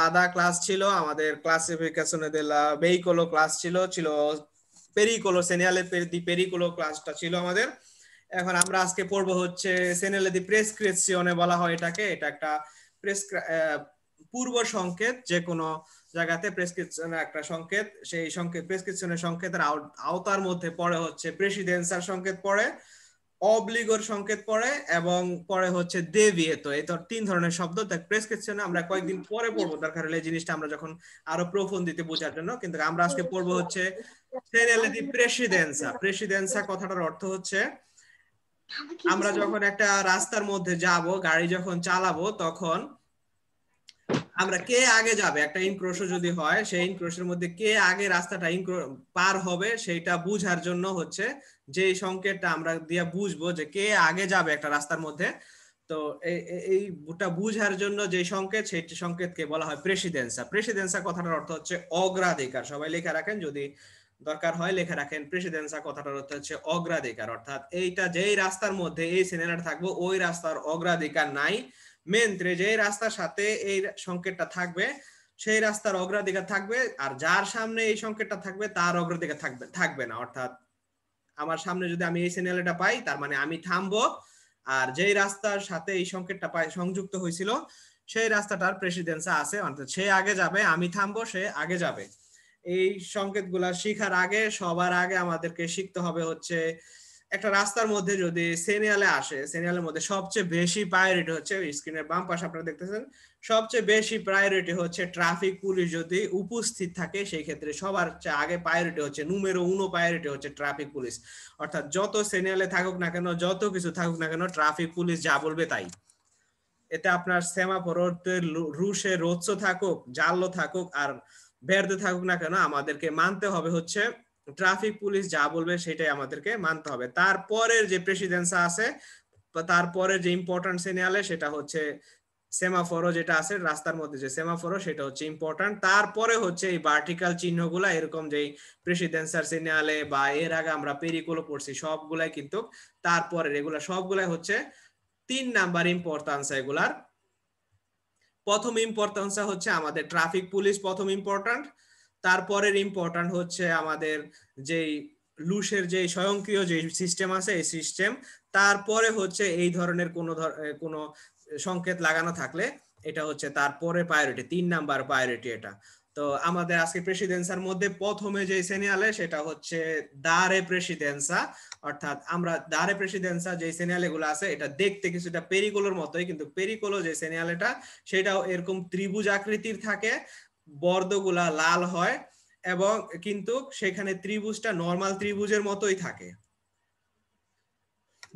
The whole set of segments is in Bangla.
আদা ক্লাস ছিল আমাদের ক্লাসিফিকেশনে দেলা ভেহিকোলো ক্লাস ছিল পেরিকোলো সেনিয়ালে দি পেরিকোলো ক্লাসটা ছিল আমাদের। এখন আমরা আজকে পড়বো হচ্ছে সেনিয়ালে দি প্রেসক্রিপশনে বলা হয় এটাকে। এটা একটা পূর্ব সংকেত, যে কোনো জায়গাতে প্রেসক্রিপশনের একটা সংকেত, সেই সংকেত প্রেসক্রিপশনের সংকেতের আওতার মধ্যে পড়ে হচ্ছে প্রেসিডেন্সার সংকেত পড়ে, অব্লিগোর সংকেত পড়ে এবং পরে হচ্ছে দেবিয়েতো। এই তিন ধরনের শব্দ প্রেসক্রিপশনে আমরা কয়েকদিন পরে পড়বো, দরকার হলে এই জিনিসটা আমরা যখন আরো প্রফুন্দিতে বোঝার জন্য। কিন্তু আমরা আজকে পড়বো হচ্ছে সেনিয়ালে দি প্রেসিডেন্সা। প্রেসিডেন্সা কথাটার অর্থ হচ্ছে আমরা যখন একটা রাস্তার মধ্যে যাব, গাড়ি যখন চালাবো, তখন আমরা কে আগে যাবে, একটা ইনক্রোশ যদি হয়, সেই ইনক্রোশের মধ্যে কে আগে রাস্তাটা পার হবে সেটা বুঝার জন্য হচ্ছে যে সংকেতটা আমরা দিয়ে বুঝবো যে কে আগে যাবে একটা রাস্তার মধ্যে। তো এইটা বুঝার জন্য যে সংকেত, সেই সংকেতকে বলা হয় প্রেসিডেন্সা। প্রেসিডেন্সা কথাটার অর্থ হচ্ছে অগ্রাধিকার। সবাই লেখা রাখেন, যদি দরকার হয় লেখা রাখেন। প্রেসিডেন্সা কথাটার অর্থ হচ্ছে অগ্রাধিকার, অর্থাৎ এইটা যেই রাস্তার মধ্যে এই সিনেমাটা থাকবো ওই রাস্তার অগ্রাধিকার নাই। মেন্ত্রে যে রাস্তার সাথে এই সংকেতটা থাকবে সেই রাস্তার অগ্রাধিকার থাকবে, আর যার সামনে এই সংকেতটা থাকবে তার অগ্রাধিকার থাকবে না। অর্থাৎ আমার সামনে যদি আমি এই সিগন্যালটা পাই, তার মানে আমি থামবো, আর যেই রাস্তার সাথে এই সংকেতটা পাই সংযুক্ত হয়েছিল সেই রাস্তাটার প্রেসিডেন্সা আছে, অর্থাৎ সে আগে যাবে, আমি থামবো, সে আগে যাবে। এই সংকেতগুলা শিখার আগে সবার আগে আমাদেরকে শিখতে হবে হচ্ছে একটা রাস্তার মধ্যে যদি সিগন্যালে আসে, সিগন্যালের মধ্যে সবচেয়ে বেশি প্রায়োরিটি হচ্ছে, স্ক্রিনের বাম পাশে আপনারা দেখতেছেন, সবচেয়ে বেশি প্রায়োরিটি হচ্ছে ট্রাফিক পুলিশ যদি উপস্থিত থাকে, সেই ক্ষেত্রে সবার আগে প্রায়োরিটি হচ্ছে নুমেরো উনো প্রায়োরিটি হচ্ছে ট্রাফিক পুলিশ। অর্থাৎ যত সিগন্যালে থাকুক না কেন, যত কিছু থাকুক না কেন, ট্রাফিক পুলিশ যা বলবে তাই। এটা আপনার সেমাফোরতে রুশে রোদসো থাকুক, জাল্লো থাকুক আর বেরদে থাকুক না কেন, আমাদেরকে মানতে হবে হচ্ছে ট্রাফিক পুলিশ যা বলবে সেটাই আমাদেরকে মানতে হবে। তারপরের যে প্রেসিডেন্সা আছে, তারপরের যে ইম্পর্টেন্ট সিগন্যালে, সেটা হচ্ছে সেমাফোরো, যেটা আছে রাস্তার মধ্যে যে সেমাফোরো, সেটা হচ্ছে ইম্পর্টেন্ট। তারপরে হচ্ছে এই ভার্টিক্যাল চিহ্নগুলা, এরকম যে প্রেসিডেন্সার সিগন্যালে বা এর আগে আমরা পেরিকোলো পড়ছি, সবগুলাই কিন্তু তারপরে এগুলা সবগুলাই হচ্ছে 3 নাম্বার ইম্পর্টেন্স। এগুলার প্রথম ইম্পর্টেন্স হচ্ছে আমাদের ট্রাফিক পুলিশ প্রথম ইম্পর্টেন্ট, তারপরের ইম্পর্টেন্ট হচ্ছে আমাদের যেই লুসের যে স্বয়ংক্রিয় যে সিস্টেম আছে এই সিস্টেম, তারপরে হচ্ছে এই ধরনের কোনো সংকেত লাগানো থাকলে এটা হচ্ছে তারপরে প্রায়োরিটি, 3 নাম্বার প্রায়োরিটি এটা। তো আমাদের আজকে প্রেসিডেন্সার মধ্যে প্রথমে যে সিগন্যালে সেটা হচ্ছে দারে প্রেসিডেন্সা। অর্থাৎ আমরা দারে প্রেসিডেন্সা যে সিগন্যালে গুলো আছে, এটা দেখতে কিছুটা পেরিকোলোর মতোই, কিন্তু পেরিকোলো যে সিগন্যালটা সেটাও এরকম ত্রিভুজ আকৃতির থাকে, বর্ডগুলা লাল হয় এবং কিন্তু সেখানে ত্রিভুজটা নরমাল ত্রিভুজের মতোই থাকে,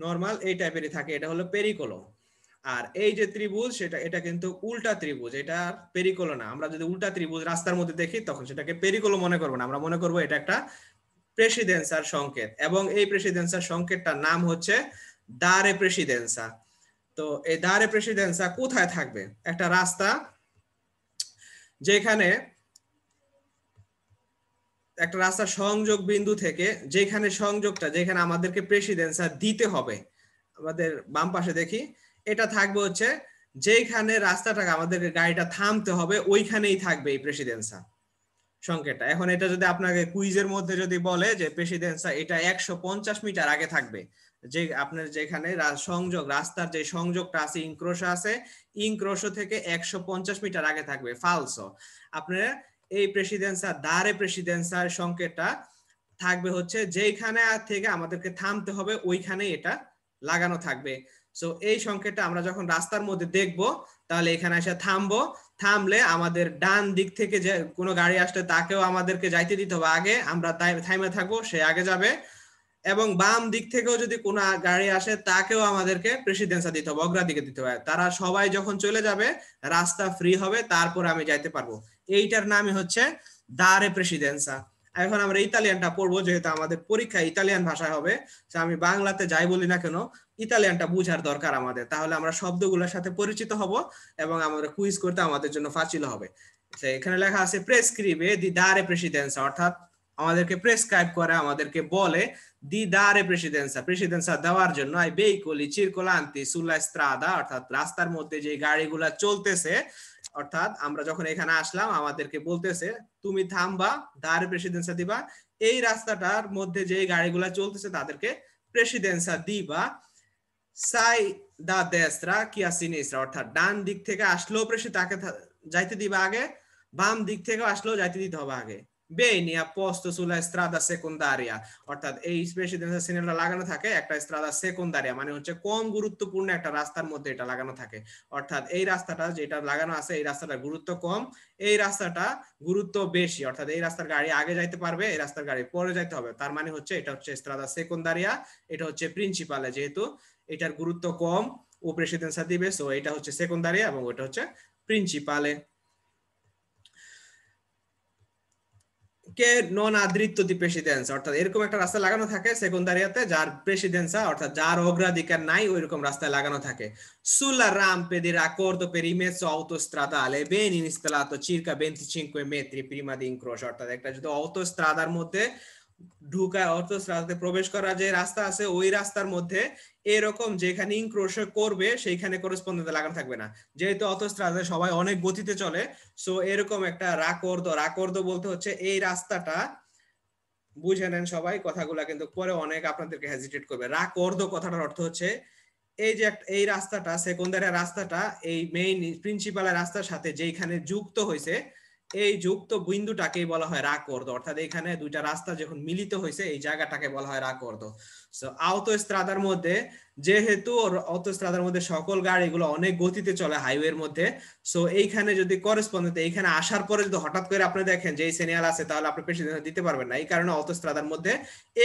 নরমাল এই টাইপেরই থাকে। এটা হলো পেরিকোলো। আর এই যে ত্রিভুজ, এটা কিন্তু উল্টা ত্রিভুজ, এটা পেরিকোলো না। আমরা যদি উল্টা ত্রিভুজ রাস্তার মধ্যে দেখি তখন সেটাকে পেরিকোলো মনে করবো না, আমরা মনে করবো এটা একটা প্রেসিডেন্সার সংকেত। এবং এই প্রেসিডেন্সার সংকেতটার নাম হচ্ছে দারে প্রেসিডেন্সা। তো এই দারে প্রেসিডেন্সা কোথায় থাকবে? একটা রাস্তা যেখানে একটা রাস্তার সংযোগ বিন্দু থেকে যেখানে সংযোগটা, যেখানে আমাদেরকে প্রেসিডেন্সা দিতে হবে, আমাদের বাম পাশে দেখি, এটা থাকবে হচ্ছে যেখানে রাস্তাটাকে আমাদেরকে গাড়িটা থামতে হবে ওইখানেই থাকবে এই প্রেসিডেন্সা সংকেতটা। এখন এটা যদি আপনাকে কুইজের মধ্যে যদি বলে যে প্রেসিডেন্সা এটা 150 মিটার আগে থাকবে, যে আপনার যেখানে সংযোগ, রাস্তার যে সংযোগটা আছে, ইনক্রোশ আছে, ইনক্রোশ থেকে 150 মিটার আগে থাকবে, ফালসো। আপনার এই প্রেসিডেন্সা দারে প্রেসিডেন্সার সংকেতটা থাকবে হচ্ছে যেখানে থেকে আমাদেরকে থামতে হবে ওইখানে এটা লাগানো থাকবে। সো এই সংকেতটা আমরা যখন রাস্তার মধ্যে দেখব, তাহলে এখানে এসে থামবো, থামলে আমাদের ডান দিক থেকে যে কোনো গাড়ি আসলে তাকেও আমাদেরকে যাইতে দিতে হবে আগে, আমরা থাইমে থাকবো, সে আগে যাবে। এবং বাম দিক থেকেও যদি কোনো গাড়ি আসে তাকেও আমাদেরকে প্রেসিডেন্সা দিতে হবে, অগ্রাধিকার দিতে হবে। তারা সবাই যখন চলে যাবে রাস্তা ফ্রি হবে, তারপর আমি যাইতে পারবো। এইটার নামই হচ্ছে দারে প্রেসিডেন্সা। এখন আমরা ইতালিয়ানটা পড়বো, যেহেতু আমাদের পরীক্ষা ইতালিয়ান ভাষায় হবে, আমি বাংলাতে যাই বলি না কেন ইতালিয়ানটা বুঝার দরকার আমাদের, তাহলে আমরা শব্দগুলোর সাথে পরিচিত হব এবং আমরা কুইজ করতে আমাদের জন্য ফাঁচিল হবে। এখানে লেখা আছে প্রেসক্রিবে দি দারে প্রেসিডেন্সা, অর্থাৎ আমাদেরকে প্রেসক্রাইব করে, আমাদেরকে বলে দি দারে প্রেসিডেন্সা, প্রেসিডেন্সা দেওয়ার জন্য আই বেইকোলি চিরকোলান্তি সুলা স্ট্রাদা, অর্থাৎ রাস্তার মধ্যে যে গাড়িগুলা চলতেছে অর্থাৎ আমরা যখন এখানে আসলাম আমাদেরকে বলতেছে তুমি থামবা, দারে প্রেসিডেন্সা দিবা, এই রাস্তাটার মধ্যে যে গাড়িগুলা চলতেছে তাদেরকে প্রেসিডেন্সা দিবা, সাই দা দেস্ত্রা কিয়া সিনিস্ত্রা, অর্থাৎ ডান দিক থেকে আসলেও তাকে যাইতে দিবা আগে, বাম দিক থেকে আসলেও যাইতে দিতে হবে আগে। Bene a posto sulla strada secondaria, অর্থাৎ এই প্রেসিডেন্সিয়াল সিগন্যালটা লাগানো থাকে একটা স্ট্রাদা সেকেন্ডারিয়া, মানে হচ্ছে কম গুরুত্বপূর্ণ একটা রাস্তার মধ্যে এটা লাগানো থাকে। অর্থাৎ এই রাস্তাটা যেটা লাগানো আছে এই রাস্তাটা গুরুত্ব কম, এই রাস্তাটা গুরুত্ব বেশি, অর্থাৎ এই রাস্তার গাড়ি আগে যাইতে পারবে, এই রাস্তার গাড়ি পরে যাইতে হবে। তার মানে হচ্ছে এটা হচ্ছে স্ট্রাদা সেকেন্ডারিয়া, এটা হচ্ছে প্রিন্সিপালে, যেহেতু এটার গুরুত্ব কম ও প্রেসিডেন্সিয়া দিবে, সো এটা হচ্ছে সেকেন্ডারিয়া এবং ওটা হচ্ছে প্রিন্সিপালে। কে নন ha diritto di precedenza, অর্থাৎ এরকম একটা রাস্তা লাগানো থাকে সেকেন্ডারিয়াতে যার প্রেসিডেন্সা অর্থাৎ যার অগ্রাধিকার নাই ওইরকম রাস্তায় লাগানো থাকে। Sulla rampe di raccordo per il mezzo autostradale ben installato circa 25 metri prima di incrocio, অর্থাৎ একটা যদি অটোস্ট্রাদার মধ্যে ঢুকা, অটোস্ট্রাদাতে প্রবেশ করা যে রাস্তা আছে ওই রাস্তার মধ্যে এরকম যেখানে ইনক্রোশ করবে সেইখানে করেসপন্ডেন্টে লাগানো থাকবে না, যেহেতু অটোস্ট্রাদায় সবাই অনেক গতিতে চলে, সো এরকম একটা রাকর্দ বলতে হচ্ছে এই রাস্তাটা, বুঝে নেন সবাই কথাগুলা কিন্তু পরে অনেক আপনাদেরকে হেজিটেট করবে। রাকর্দ কথাটার অর্থ হচ্ছে এই যে এই রাস্তাটা সেকেন্ডারি রাস্তাটা এই মেইন প্রিন্সিপালের রাস্তার সাথে যেখানে যুক্ত হয়েছে এই যুক্ত বিন্দুটাকেই বলা হয় রাকর্দ, অর্থাৎ এখানে দুইটা রাস্তা যখন মিলিত হয়েছে এই জায়গাটাকে বলা হয় রাকর্দ। সো অটোস্ট্রাদার মধ্যে যেহেতু অটোস্ট্রাদার মধ্যে সকল গাড়িগুলো অনেক গতিতে চলে হাইওয়ের মধ্যে, সো এইখানে যদি করেসপন্ডেন্ট এইখানে আসার পরে যদি হঠাৎ করে আপনি দেখেন যে এই সিগন্যাল আছে তাহলে আপনি প্রেসিডেন্ট দিতে পারবেন না, এই কারণে অটোস্ট্রাদার মধ্যে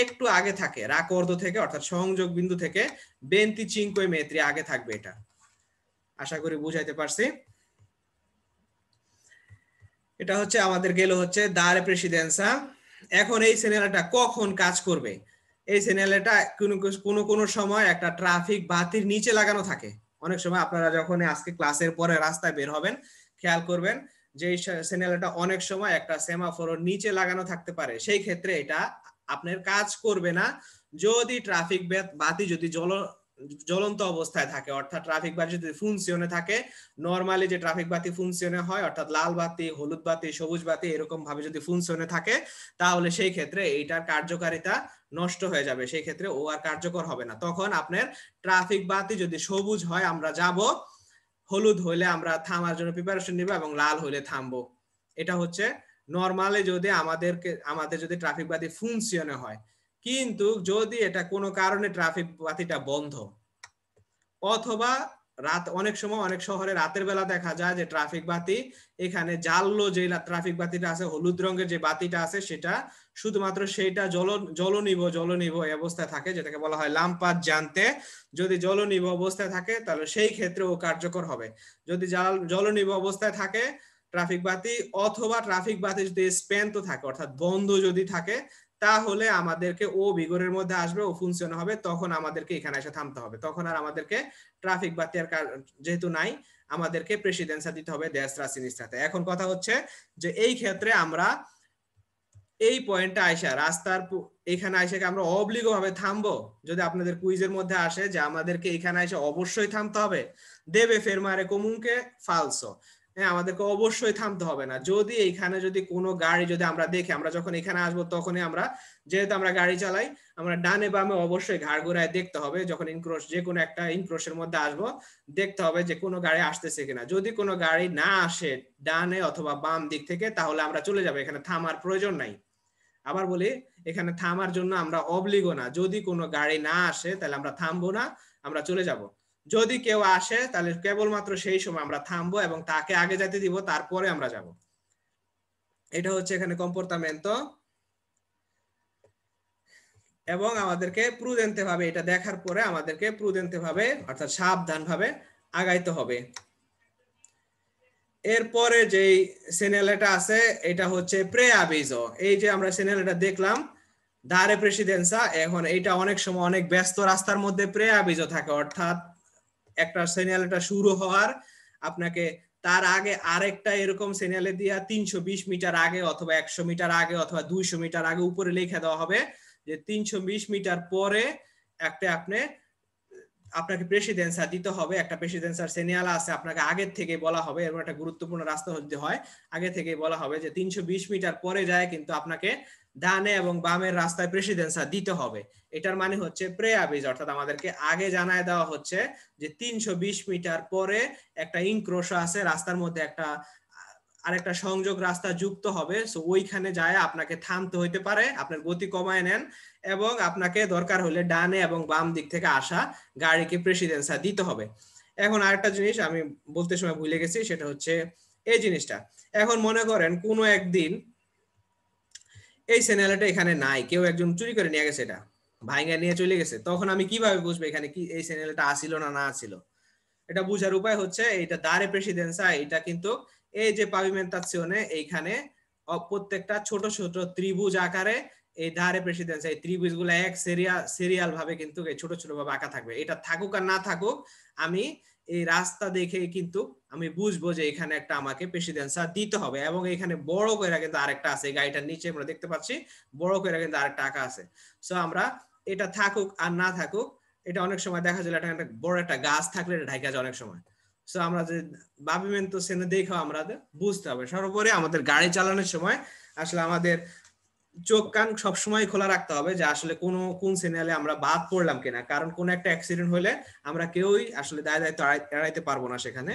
একটু আগে থাকে রাকর্দ থেকে, অর্থাৎ সংযোগ বিন্দু থেকে 25 metri আগে থাকবে। এটা আশা করি বুঝাইতে পারছি। এটা হচ্ছে আমাদের গেল হচ্ছে দারে প্রেসিডেন্সা। এখন এই সিগন্যালটা কখন কাজ করবে? এই সিগন্যালটা কোন সময় একটা ট্রাফিক বাতির নিচে লাগানো থাকে। অনেক সময় আপনারা যখন আজকে ক্লাসের পরে রাস্তায় বের হবেন খেয়াল করবেন যে এই সিগন্যালটা অনেক সময় একটা সেমাফোরের নিচে লাগানো থাকতে পারে, সেই ক্ষেত্রে এটা আপনার কাজ করবে না যদি ট্রাফিক বাতি যদি জ্বলন্ত অবস্থায় থাকে, অর্থাৎ ট্রাফিক বাতি যদি ফুনকশনে থাকে, নরমালি যে ট্রাফিক বাতি ফুনকশনে হয় অর্থাৎ লাল বাতি, হলুদ বাতি, সবুজ বাতি এরকম ভাবে যদি ফুনকশনে থাকে তাহলে সেই ক্ষেত্রে এইটার কার্যকারিতা নষ্ট হয়ে যাবে, সেই ক্ষেত্রে ও আর কার্যকর হবে না। তখন আপনার ট্রাফিক বাতি যদি সবুজ হয় আমরা যাব, হলুদ হইলে আমরা থামার জন্য প্রিপারেশন নিব এবং লাল হইলে থামবো। এটা হচ্ছে নরমালি যদি আমাদের যদি ট্রাফিক বাতি ফুনকশনে হয়। কিন্তু যদি এটা কোনো কারণে ট্রাফিক বাতিটা বন্ধ অথবা রাত, অনেক সময় অনেক শহরে রাতের বেলা দেখা যায় যে ট্রাফিক বাতি এখানে জ্বাললো, যে ট্রাফিক বাতিটা আছে হলুদ রঙের যে বাতিটা আছে সেটা শুধুমাত্র সেটা জলনিভ অবস্থায় থাকে, যেটাকে বলা হয় লাম্পার জানতে। যদি জলনিভ অবস্থায় থাকে তাহলে সেই ক্ষেত্রে ও কার্যকর হবে। যদি জলনিভ অবস্থায় থাকে ট্রাফিক বাতি অথবা ট্রাফিক বাতি যদি স্প্যান্ত থাকে অর্থাৎ বন্ধ যদি থাকে তাহলে আমাদেরকে ও ভিগরের মধ্যে আসবে, ও ফুনকশন হবে, তখন আমাদেরকে এখানে এসে থামতে হবে। তখন আর আমাদেরকে ট্রাফিক বাতি আর যেহেতু নাই আমাদেরকে প্রেসিডেন্সা দিতে হবে দেশরা সিনিস্ট্রাতে। এখন কথা হচ্ছে যে এই ক্ষেত্রে আমরা এই পয়েন্টে আইসা রাস্তার এখানে আইসা আমরা অবলিগো ভাবে থামবো? যদি আপনাদের কুইজের মধ্যে আসে যে আমাদেরকে এখানে এসে অবশ্যই থামতে হবে, দেবে ফেরমারে কমুনকে ফালসো, হ্যাঁ আমাদেরকে অবশ্যই থামতে হবে না। যদি এইখানে যদি কোনো গাড়ি যদি আমরা দেখি, আমরা যখন এখানে আসবো তখনই আমরা, যেহেতু আমরা গাড়ি চালাই, আমরা ডানে বামে অবশ্যই ঘাড় ঘুরায় দেখতে হবে, যখন ইনক্রোশ যে কোনো একটা ইনক্রোশের মধ্যে আসবো দেখতে হবে যে কোনো গাড়ি আসতেছে কিনা। যদি কোনো গাড়ি না আসে ডানে অথবা বাম দিক থেকে তাহলে আমরা চলে যাবো, এখানে থামার প্রয়োজন নাই। আবার বলি এখানে থামার জন্য আমরা অবলিগো না, যদি কোনো গাড়ি না আসে তাহলে আমরা থামবো না, আমরা চলে যাব। যদি কেউ আসে তাহলে কেবলমাত্র সেই সময় আমরা থামবো এবং তাকে আগে যেতে দিব, তারপরে আমরা যাব। এটা হচ্ছে এখানে কম্পোর্টামেন্টো। এবং আমাদেরকে প্রুডেন্টে ভাবে এটা দেখার পরে আমাদেরকে প্রুডেন্টে ভাবে অর্থাৎ সাবধান ভাবে আগাইতে হবে। এরপরে যেই সিগন্যালটা আছে এটা হচ্ছে প্রেআভিজো। এই যে আমরা সিগন্যালটা দেখলাম দারে প্রেসিডেন্সা, এখন এটা অনেক সময় অনেক ব্যস্ত রাস্তার মধ্যে প্রেআভিজো থাকে, অর্থাৎ একটা সিগন্যালটা শুরু হওয়ার আপনাকে তার আগে আরেকটা এরকম সিগন্যালে দিয়া 320 মিটার আগে অথবা 100 মিটার আগে অথবা 200 মিটার আগে উপরে লিখে দেওয়া হবে যে 320 মিটার পরে একটা আপনি আপনাকে প্রেসিডেন্সা দিতে হবে, একটা প্রেসিডেন্সার সিগন্যাল আছে, আপনাকে আগের থেকে বলা হবে, এরকম একটা গুরুত্বপূর্ণ রাস্তা যদি হয় আগে থেকে বলা হবে যে 320 মিটার পরে যায় কিন্তু আপনাকে ডানে এবং বামের রাস্তায় প্রেসিডেন্সা দিতে হবে। এটার মানে হচ্ছে প্রেয়াবিজ, অর্থাৎ আমাদেরকে আগে জানায় দেওয়া হচ্ছে যে 320 মিটার পরে একটা ইনক্রোশ আছে, রাস্তার মধ্যে একটা আরেকটা সংযোগ রাস্তা যুক্ত হবে, সো ওইখানে যায় আপনাকে থামতে হইতে পারে, আপনার গতি কমায় নেন এবং আপনাকে দরকার হলে ডানে এবং বাম দিক থেকে আসা গাড়িকে প্রেসিডেন্সা দিতে হবে। এখন আরেকটা জিনিস আমি বলতে সময় ভুলে গেছি, সেটা হচ্ছে এই জিনিসটা। এখন মনে করেন কোনো একদিন এই চ্যানেলটা এখানে নাই, কেউ একজন চুরি করে নিয়ে গেছে, এটা ভাইঙ্গা নিয়ে চলে গেছে, তখন আমি কিভাবে বুঝবো এখানে কি এই চ্যানেলটা আসিল না না আসিল? এটা বুঝার উপায় হচ্ছে এটা দারে প্রেসিডেন্সা, এটা কিন্তু এই যে পাভিমেন্টাজিওনে এইখানে প্রত্যেকটা ছোট ছোট ত্রিভুজ আকারে এই ধারে প্রেসিডেন্সা, এই ত্রিভুজগুলো এক সিরিয়াল ভাবে কিন্তু এই ছোট ছোট ভাবে আঁকা থাকবে। এটা থাকুক আর না থাকুক, আমি এই রাস্তা দেখে কিন্তু আমি বুঝবো যে এখানে একটা আমাকে প্রেসিডেন্সা দিতে হবে। এবং এখানে বড় করে কিন্তু আরেকটা আছে, গাড়িটার নিচে আমরা দেখতে পাচ্ছি বড় করে কিন্তু আরেকটা আঁকা আছে। সো আমরা এটা থাকুক আর না থাকুক, এটা অনেক সময় দেখা যায় একটা বড় একটা গাছ থাকলে এটা ঢাকা যায় অনেক সময়। সো আমরা যে বাবিমেন্টো সেনে দেখো আমরা বুঝতে হবে। সর্বোপরি আমাদের গাড়ি চালানোর সময় আসলে আমাদের চোখ কান সবসময় খোলা রাখতে হবে যে আসলে কোন সিগন্যালে আমরা বাদ পড়লাম কিনা, কারণ কোন একটা অ্যাক্সিডেন্ট হলে আমরা কেউই আসলে দায়িত্ব এড়াইতে পারবো না সেখানে।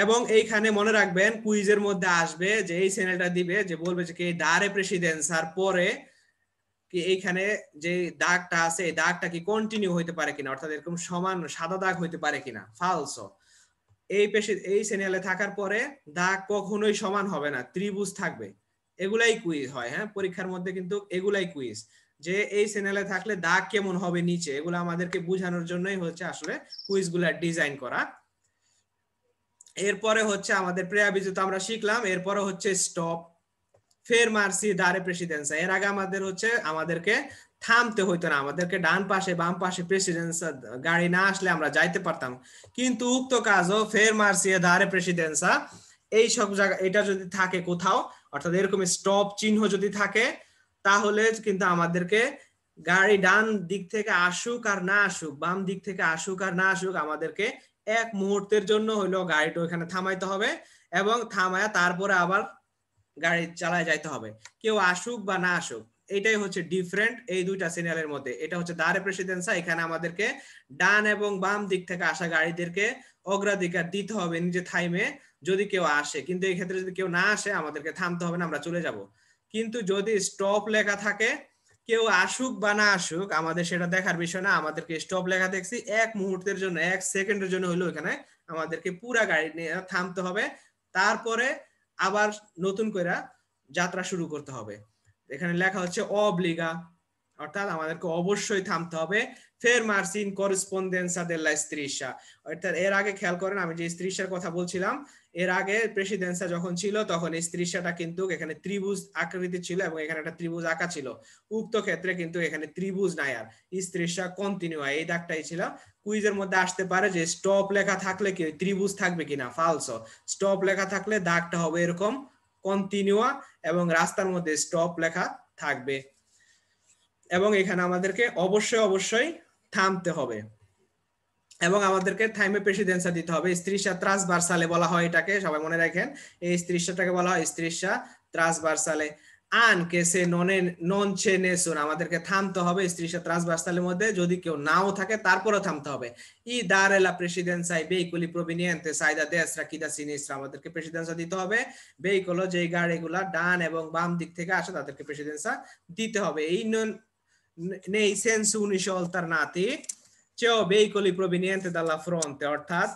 এবং এইখানে মনে রাখবেন কুইজের মধ্যে আসবে যে এই চ্যানেলটা দিবে যে বলবে যে কি দারে প্রেসিডেন্সার পরে কি এইখানে যে দাগটা আছে এই দাগটা কি কন্টিনিউ হইতে পারে কিনা, অর্থাৎ এরকম সমান সাদা দাগ হইতে পারে কিনা, ফালসো। এই চ্যানেলে থাকার পরে দাগ কখনোই সমান হবে না, ত্রিভুজ থাকবে। এগুলাই কুইজ হয়, হ্যাঁ, পরীক্ষার মধ্যে কিন্তু এগুলাই কুইজ, যে এই চ্যানেলে থাকলে দাগ কেমন হবে নিচে, এগুলো আমাদেরকে বোঝানোর জন্যই হচ্ছে আসলে কুইজগুলা ডিজাইন করা। এরপরে হচ্ছে আমাদের প্রেয়াবিজ তো আমরা শিখলাম, এরপরে হচ্ছে স্টপ, ফের মার্সি দারে প্রেসিডেন্সা। এর আগে আমাদের হচ্ছে আমাদেরকে থামতে হইতো না, আমাদেরকে ডান পাশে বাম পাশে প্রেসিডেন্সা গাড়ি না আসলে আমরা যাইতে পারতাম। কিন্তু উক্ত কাজও ফের মার্সি দারে প্রেসিডেন্সা এই সব জায়গা এটা যদি থাকে কোথাও, অর্থাৎ এরকম স্টপ চিহ্ন যদি থাকে, তাহলে কিন্তু আমাদেরকে গাড়ি ডান দিক থেকে আসুক আর না আসুক, বাম দিক থেকে আসুক আর না আসুক, আমাদেরকে এক মুহূর্তের জন্য হইলেও গাড়িটা ওখানে থামাইতে হবে এবং থামায়া তারপরে আবার গাড়ি চালায় যাইতে হবে, কেউ আসুক বা না আসুক। এটাই হচ্ছে ডিফারেন্ট এই দুইটা সিগন্যালের মধ্যে। এটা হচ্ছে দারে প্রেসিডেন্সা, এখানে আমাদেরকে ডান এবং বাম দিক থেকে আসা গাড়িদেরকে অগ্রাধিকার দিতে হবে নিজে থাইমে যদি কেউ আসে, কিন্তু এই ক্ষেত্রে যদি কেউ না আসে আমাদেরকে থামতে হবে না, আমরা চলে যাব। কিন্তু যদি স্টপ লেখা থাকে, কেউ আসুক বা না আসুক আমাদের সেটা দেখার বিষয় না, আমাদেরকে স্টপ লেখা দেখছি এক মুহূর্তের জন্য এক সেকেন্ডের জন্য হইলো এখানে আমাদেরকে পুরা গাড়ি নিয়ে থামতে হবে, তারপরে আবার নতুন করে যাত্রা শুরু করতে হবে। এখানে লেখা হচ্ছে অবলিগা, অর্থাৎ আমাদেরকে অবশ্যই থামতে হবে। ফের মার্সিন করেসপন্ডেন্সা দেলা স্ত্রিশা, অর্থাৎ এর আগে খেয়াল করেন আমি যে স্ত্রিশার কথা বলছিলাম, এর আগে প্রেসিডেন্সা যখন ছিল তখন এই স্ত্রিশাটা কিন্তু এখানে ত্রিভুজ আকৃতি ছিল এবং এখানে একটা ত্রিভুজ আঁকা ছিল। উক্ত ক্ষেত্রে কিন্তু এখানে ত্রিভুজ নাই আর স্ত্রিশা কন্টিনিউ, এই দাগটাই ছিল। কুইজের মধ্যে আসতে পারে যে স্টপ লেখা থাকলে কি ত্রিভুজ থাকবে কিনা, ফালসো। স্টপ লেখা থাকলে দাগটা হবে এরকম কন্টিনিউয়া এবং রাস্তার মধ্যে স্টপ লেখা থাকবে এবং এখানে আমাদেরকে অবশ্যই থামতে হবে এবং আমাদেরকে টাইমে প্রেসিডেন্সা দিতে হবে। স্ত্রিশা ট্রান্সভার্সালে বলা হয় এটাকে, সবাই মনে রাখেন এই স্ত্রিশাটাকে বলা হয় স্ত্রিশা ট্রান্সভার্সালে। আনকে সে নন চে নেসুন, আমাদেরকে থামতে হবে স্ত্রিশা ট্রান্সভার্সালের মধ্যে, যদি কেউ নাও থাকে তারপরেও থামতে হবে। ই দারে লা প্রেসিডেন্সা veicoli proveniente sai da destra chi da sinistra, আমাদেরকে প্রেসিডেন্সা দিতে হবে ভেহিকল যে গাড়িগুলা ডান এবং বাম দিক থেকে আসে তাদেরকে প্রেসিডেন্সা দিতে হবে। এই nei sensi unici alternati c'è veicoli provenienti dalla fronte, অর্থাৎ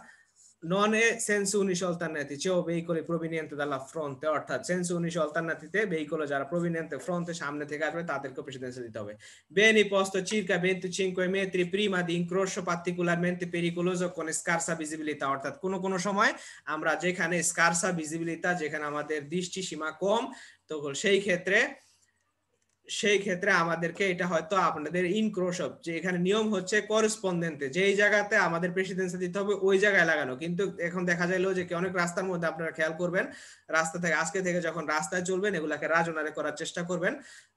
non è senso unici alternati, c'è veicoli provenienti dalla fronte, অর্থাৎ senso unici alternatiতে veicolo যারা proveniente fronte সামনে থেকে আসবে তাদেরকে প্রেসিডেন্সা দিতে হবে। Vieni posto circa 25 metri prima di incrocio particolarmente pericoloso con scarsa visibilità, অর্থাৎ কোন সময় আমরা যেখানে scarsa visibilità, যেখানে আমাদের দৃষ্টি সীমা কম, তো সেই ক্ষেত্রে সেই ক্ষেত্রে আমাদেরকে এটা হয়তো আপনাদের ইনক্রোশ যে এখানে নিয়ম হচ্ছে করেসপন্ডেন্টে যেই জায়গাতে আমাদের প্রেসিডেন্সি দিতে হবে ওই জায়গায় লাগানো, কিন্তু এখন দেখা যাইলো যে অনেক রাস্তার মধ্যে আপনারা খেয়াল করবেন রাস্তা থেকে আজকে থেকে যখন রাস্তায় চলবেন এগুলাকে রাজনারে করার চেষ্টা করবেন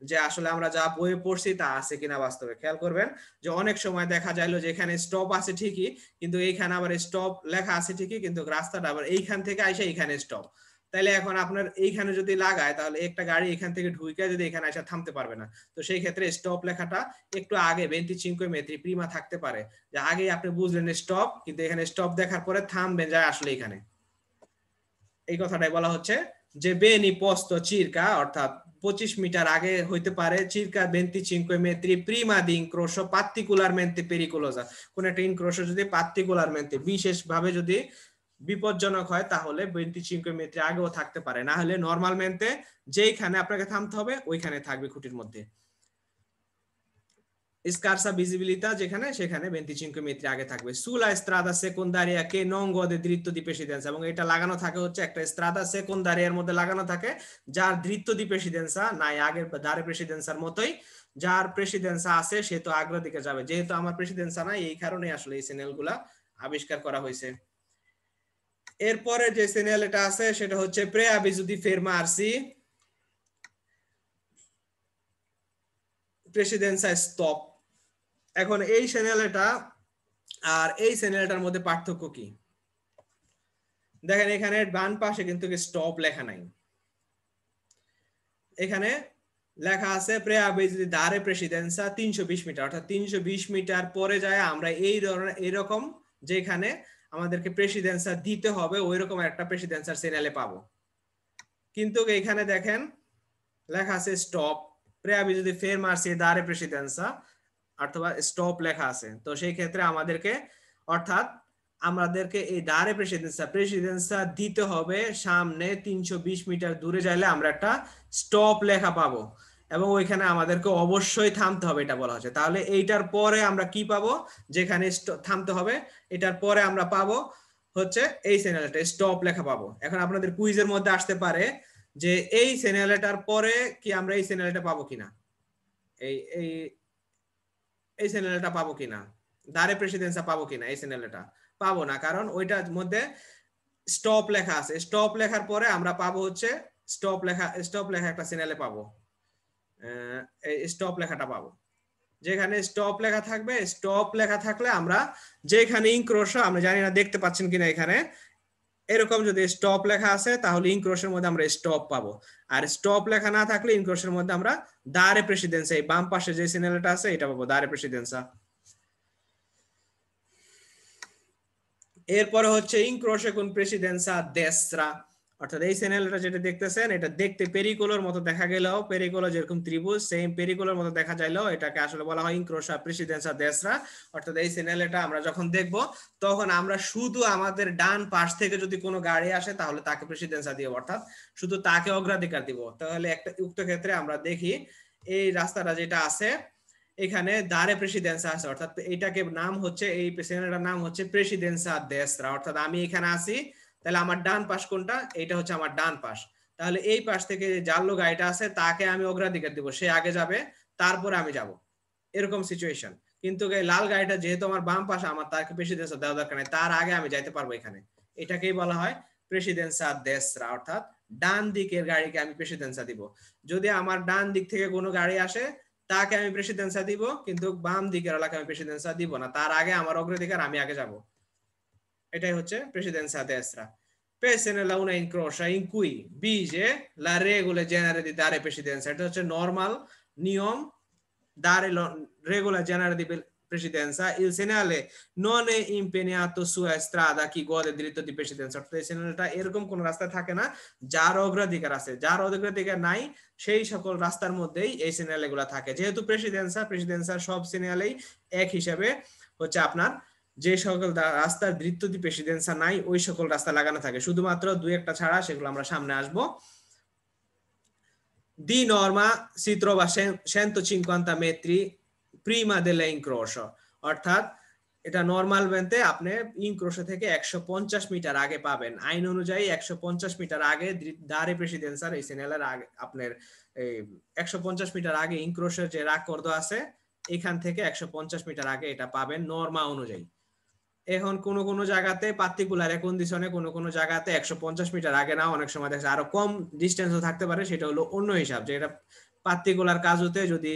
যে আসলে আমরা যা বইয়ে পড়ছি তা আছে কিনা বাস্তবে। খেয়াল করবেন যে অনেক সময় দেখা যাইলো যে এখানে স্টপ আছে ঠিকই, কিন্তু এইখানে আবার স্টপ লেখা আছে ঠিকই, কিন্তু রাস্তাটা আবার এইখান থেকে আইসা এইখানে স্টপ। তাহলে এখন আপনার এইখানে যদি লাগায় তাহলে একটা গাড়ি এখান থেকে ঢুকে যদি এখানে এসে থামতে পারবে না। তো সেই ক্ষেত্রে স্টপ লেখাটা একটু আগে 25 metri প্রিমা থাকতে পারে, যে আগে আপনি বুঝলেন স্টপ, কিন্তু এখানে স্টপ দেখার পরে থামবেন যায় আসলে এখানে। এই কথাটাই বলা হচ্ছে যে বেনি পোস্তো চিরকা, অর্থাৎ 25 মিটার আগে হইতে পারে চিরকা 25 metri prima di incrocio particolarmente pericolosa। কোন একটা ইনক্রোশো যদি পার্টিকুলারমেন্টে বিশেষভাবে যদি বিপজ্জনক হয় তাহলে 25 metri আগেও থাকতে পারে, না হলে নরমালমেন্টে যেইখানে আপনাকে থামতে হবে ওইখানে থাকবে খুঁটির মধ্যে। স্কারসা ভিজিবিলিটা যেখানে সেখানে 25 metri আগে থাকবে। সুলা স্ট্রাদা সেকেন্ডারিয়া কে non gode diritto di precedenza, এবং এটা লাগানো থাকে হচ্ছে একটা স্ট্রাদা সেকেন্ডারিয়ার মধ্যে লাগানো থাকে যার diritto di precedenza নাই, আগের দারে প্রেসিডেন্সার মতোই। যার প্রেসিডেন্সা আছে সে তো আগ্রা দিকে যাবে, যেহেতু আমার প্রেসিডেন্সা নাই এই কারণে আসলে এই চ্যানেলগুলা আবিষ্কার করা হয়েছে। এরপরে যে চ্যানেল এটা আছে সেটা হচ্ছে preavviso di fermarsi, প্রেসিডেন্সা স্টপ। এখন এই চ্যানেলটা আর এই চ্যানেলটার মধ্যে পার্থক্য কি দেখেন, এখানে ডান পাশে কিন্তু স্টপ লেখা নাই, এখানে লেখা আছে preavviso di dare precedenza 320 metre, অর্থাৎ 320 মিটার পরে যায় আমরা এই ধরনের এরকম যেখানে আমাদেরকে প্রেসিডেন্সা দিতে হবে ওইরকম একটা প্রেসিডেন্সার চ্যানেলে পাবো। কিন্তু এখানে দেখেন লেখা আছে stop, preavviso di fermarsi e dare precedenza, অথবা স্টপ লেখা আছে। তো সেই ক্ষেত্রে আমাদেরকে অর্থাৎ আমাদেরকে এই দারে প্রেসিডেন্সা দিতে হবে সামনে 320 মিটার দূরে যাইলে আমরা একটা স্টপ লেখা পাবো, এবং ওইখানে আমাদেরকে অবশ্যই থামতে হবে এটা বলা হচ্ছে। তাহলে এইটার পরে আমরা কি পাবো, যেখানে থামতে হবে এটার পরে আমরা পাবো হচ্ছে এই চ্যানেলটা স্টপ লেখা পাবো। এখন আপনাদের কুইজের মধ্যে আসতে পারে যে এই চ্যানেলটার পরে কি আমরা এই চ্যানেলটা পাবো কিনা, এই এই এই চ্যানেলটা পাবো কিনা, দারে প্রেসিডেন্সা পাবো কিনা, এই চ্যানেলটা পাবো না, কারণ ওইটার মধ্যে স্টপ লেখা আছে। স্টপ লেখার পরে আমরা পাবো হচ্ছে স্টপ লেখা একটা চ্যানেলে পাবো, এই স্টপ লেখাটা পাবো। যেখানে স্টপ লেখা থাকবে, স্টপ লেখা থাকলে আমরা যেখানে ইনক্রোশো, আমরা জানি না দেখতে পাচ্ছেন কিনা এখানে এরকম যদি স্টপ লেখা আছে তাহলে ইনক্রোশের মধ্যে আমরা স্টপ পাবো, আর স্টপ লেখা না থাকলে ইনক্রোশের মধ্যে আমরা দারে প্রেসিডেন্সা, এই বাম পাশে যে চ্যানেলটা আছে এটা পাবো দারে প্রেসিডেন্সা। এরপরে হচ্ছে ইনক্রোশে কোন প্রেসিডেন্সা দেশরা, অর্থাৎ এই চ্যানেলটা যেটা দেখতেছেন এটা দেখতে পেরিকোলোর মতো দেখা গেলেও, পেরিকোলো যেরকম ত্রিভুজ সেম পেরিকোলোর মতো দেখা যাইলেও এটাকে আসলে বলা হয় ইনক্রোশা প্রেসিডেন্সা দেশরা। অর্থাৎ এই চ্যানেলটা আমরা যখন দেখব তখন আমরা শুধু আমাদের ডান পাশ থেকে যদি কোনো গাড়ি আসে তাহলে তাকে প্রেসিডেন্সা দিব, অর্থাৎ শুধু তাকে অগ্রাধিকার দিব। তাহলে একটা উক্ত ক্ষেত্রে আমরা দেখি এই রাস্তাটা যেটা আছে এখানে দারে প্রেসিডেন্সা আছে, অর্থাৎ এটাকে নাম হচ্ছে এই চ্যানেলটার নাম হচ্ছে প্রেসিডেন্সা দেশরা। অর্থাৎ আমি এখানে আছি, তাহলে আমার ডান পাশ কোনটা, এটা হচ্ছে আমার ডান পাশ। তাহলে এই পাশ থেকে যে জাল্লো গাড়িটা আছে তাকে আমি অগ্রাধিকার দিব, সে আগে যাবে তারপরে আমি যাব, এরকম সিচুয়েশন। কিন্তু এই লাল গাড়িটা যেহেতু আমার বাম পাশে, আমার তাকে প্রেসিডেন্সা দেওয়া দরকার নেই, তার আগে আমি যাইতে পারবো এখানে। এটাকেই বলা হয় প্রেসিডেন্সা দেশরা, অর্থাৎ ডান দিকের গাড়িকে আমি প্রেসিডেন্সা দিব। যদি আমার ডান দিক থেকে কোনো গাড়ি আসে তাকে আমি প্রেসিডেন্সা দিব, কিন্তু বাম দিকের এলাকায় আমি প্রেসিডেন্সা দিব না, তার আগে আমার অগ্রাধিকার, আমি আগে যাব। এটাই হচ্ছে প্রেসিডেন্সা destra। Pese nella una incrocia in cui vige la regola genere di dare precedenza, এটা হচ্ছে নরমাল নিয়ম dare regola genere di precedenza, il segnale non è impegnato sulla strada chi gode diritto di precedenza, অর্থাৎ এই সিগন্যালটা এরকম কোন রাস্তায় থাকে না যার অগ্রাধিকার আছে, যার অগ্রাধিকার নাই সেই সকল রাস্তার মধ্যেই এই সিগন্যালগুলো থাকে। যেহেতু প্রেসিডেন্সার সব সিগন্যালেই এক হিসাবে হচ্ছে আপনার যে সকল রাস্তার diritto di precedenza নাই ওই সকল রাস্তা লাগানো থাকে, শুধুমাত্র দুই একটা ছাড়া, সেগুলো আমরা সামনে আসবো। Di norma si trova 150 metri prima dell'incrocio, অর্থাৎ এটা নরমাল ভ্যানতে আপনি ইনক্রোশো থেকে 150 মিটার আগে পাবেন। আইন অনুযায়ী 150 মিটার আগে দারে প্রেসিডেন্সার এই সিগন্যালের আগে আপনার এই 150 মিটার আগে ইনক্রোশের যে রাকর্দ আছে এখান থেকে 150 মিটার আগে এটা পাবেন নরমা অনুযায়ী। এখন কোন কোন জায়গাতে পার্টিকুলার কন্ডিশনে কোন কোন জায়গাতে 150 মিটার আগে না, অনেক সময় দেখা যায় আরো কম ডিসটেন্সও থাকতে পারে, সেটা হলো অন্য হিসাব। যে এটা পার্টিকুলার কাজ হতে যদি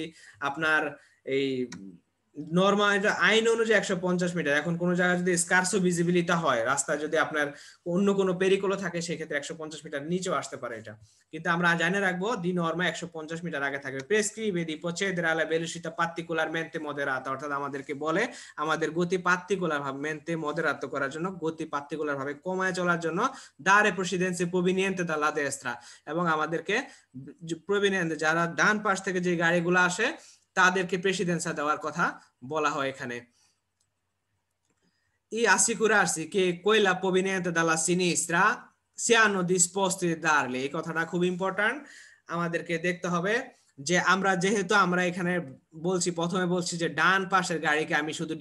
আপনার এই নরমাল এটা আইন অনুযায়ী 150 মিটার। এখন কোন জায়গায় যদি স্কার্সো ভিজিবিলিটি হয়, রাস্তায় যদি আপনার অন্য কোনো পেরিকোলো থাকে, সেক্ষেত্রে 150 মিটার নিচেও আসতে পারে এটা। কিন্তু আমরা জানে রাখবো দি নরমা 150 মিটার আগে থাকবে। প্রেসক্রিবে di procedere alla velocità particolarmente moderata, অর্থাৎ আমাদেরকে বলে আমাদের গতি পার্টিকুলার ভাবে মেনতে মডারাত করার জন্য, গতি পার্টিকুলার ভাবে কমায় চলার জন্য দারে প্রসিডেন্সি প্রভিনিয়েন্তে dalla destra, এবং আমাদেরকে প্রভিনিয়েন্তে যারা ডান পাশ থেকে যে গাড়িগুলো আসে তাদেরকে প্রেসিডেন্সা দেওয়ার কথা বলা হয় এখানে। ই assicurarsi che quella proveniente dalla sinistra siano disposti a darle, এই কথাটা খুব ইম্পর্টেন্ট। আমাদেরকে দেখতে হবে যে আমরা যেহেতু আমরা এখানে বলছি, প্রথমে বলছি যে ডান পাশের গাড়িকে আমি শুধু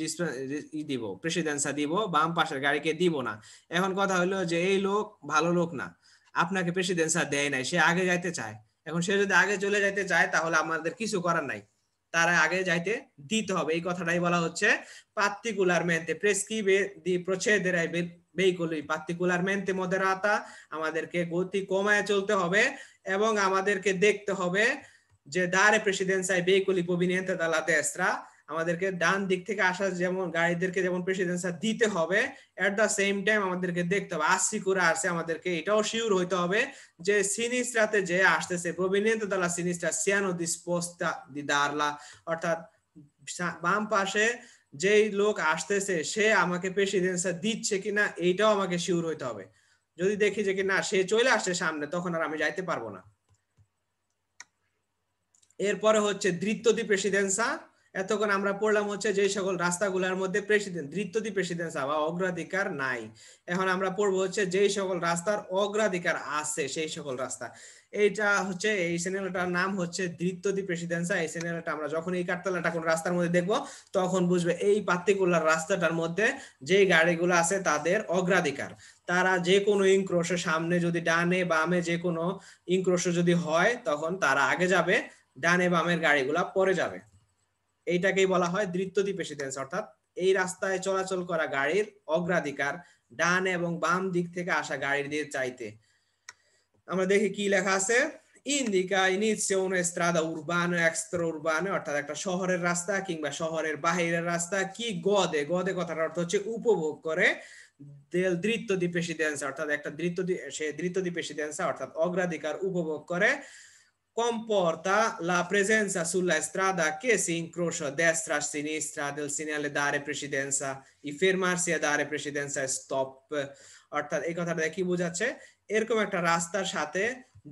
দিব, প্রেসিডেন্সা দিব, বাম পাশের গাড়িকে দিব না। এখন কথা হলো যে এই লোক ভালো লোক না, আপনাকে প্রেসিডেন্সা দেয় নাই, সে আগে যাইতে চায়। এখন সে যদি আগে চলে যাইতে চায় তাহলে আমাদের কিছু করার নাই, তারা আগে যাইতে দিতে হবে। এই কথাটাই বলা হচ্ছে particolarmente prescrive di procedere ai veicoli particolarmente moderata, আমাদেরকে গতি কমায় চলতে হবে এবং আমাদেরকে দেখতে হবে যে dare precedenza ai veicoli provenienti dalla destra, আমাদেরকে ডান দিক থেকে আসা যেমন গাড়িদেরকে যেমন প্রেসিডেন্সা দিতে হবে, এট দা সেম টাইম আমাদেরকে দেখতে হবে assicurarsi, আমাদেরকে এটাও শিওর হইতে হবে যে সিনিস্ট্রাতে যে আসতেছে proveniente dalla sinistra siano disposta di darla, অর্থাৎ বাম পাশে যেই লোক আসতেছে সে আমাকে প্রেসিডেন্সা দিচ্ছে কিনা এইটাও আমাকে শিওর হইতে হবে। যদি দেখি যে কিনা সে চলে আসছে সামনে, তখন আর আমি যাইতে পারবো না। এরপরে হচ্ছে দৃত্য দি প্রেসিডেন্সা। এতক্ষণ আমরা পড়লাম হচ্ছে যে সকল রাস্তাগুলোর মধ্যে দৃত্য দি প্রেসিডেন্সা বা অগ্রাধিকার নাই। এখন আমরা পড়বো হচ্ছে যে সকল রাস্তার অগ্রাধিকার আছে সেই সকল রাস্তা। এইটা হচ্ছে এই চ্যানেলটার নাম হচ্ছে দৃত্য দি প্রেসিডেন্সা। এই চ্যানেলটা আমরা যখন এই কাঠতলাটা কোন রাস্তার মধ্যে দেখবো তখন বুঝবে এই পার্টিকুলার রাস্তাটার মধ্যে যে গাড়িগুলো আছে তাদের অগ্রাধিকার। তারা যে কোনো ইনক্রোশের সামনে যদি ডানে বামে যে কোনো ইনক্রোশ যদি হয় তখন তারা আগে যাবে, ডানে বামের গাড়িগুলা পরে যাবে। এইটাকেই বলা হয় দৃত্য দি প্রেসিডেন্সা, অর্থাৎ এই রাস্তায় চলাচল করা গাড়ির অগ্রাধিকার ডান এবং বাম দিক থেকে আসা গাড়ির দিয়ে চাইতে। আমরা দেখি কি লেখা আছে। Indica initio una strada urbana extra urbana, অর্থাৎ একটা শহরের রাস্তা কিংবা শহরের বাহিরের রাস্তা কি গদে, গদে কথার অর্থ হচ্ছে উপভোগ করে, del dritto di precedenza, অর্থাৎ একটা দৃত্য দি প্রেসিডেন্সা অর্থাৎ অগ্রাধিকার উপভোগ করে, comporta la presenza sulla strada che si incrocia destra a sinistra del segnale dare precedenza, i fermarsi a dare precedenza e stop, অর্থাৎ এই কথাটা কি বোঝাচ্ছে, এরকম একটা রাস্তার সাথে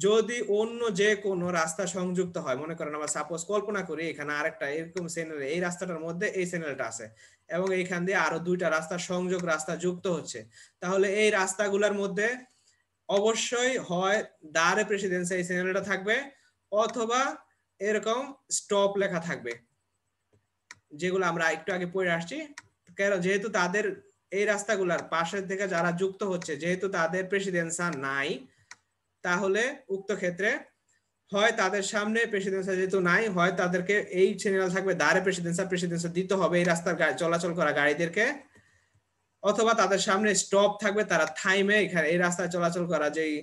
যদি অন্য যে কোনো রাস্তা সংযুক্ত হয়, মনে করেন আমরা সাপোজ কল্পনা করি এখানে আরেকটা এরকম চ্যানেল, এই রাস্তাটার মধ্যে এই চ্যানেলটা আছে এবং এইখান দিয়ে আরো দুইটা রাস্তা সংযোগ রাস্তা যুক্ত হচ্ছে, তাহলে এই রাস্তাগুলোর মধ্যে অবশ্যই হয় দারে প্রেসিডেন্সি এই চ্যানেলটা থাকবে অথবা এরকম স্টপ লেখা থাকবে, যেগুলো আমরা একটু আগে পড়ে আসছি। যেহেতু তাদের এই রাস্তাগুলার পাশের থেকে যারা যুক্ত হচ্ছে যেহেতু তাদের প্রেসিডেন্সা নাই, তাহলে উক্ত ক্ষেত্রে হয় তাদের সামনে প্রেসিডেন্সা যেহেতু নাই, হয় তাদেরকে এই চ্যানেল থাকবে দারে প্রেসিডেন্সা দিতে হবে এই রাস্তার চলাচল করা গাড়িদেরকে, অথবা তাদের সামনে স্টপ থাকবে, তারা থাইমে এখানে এই রাস্তায় চলাচল করা যেই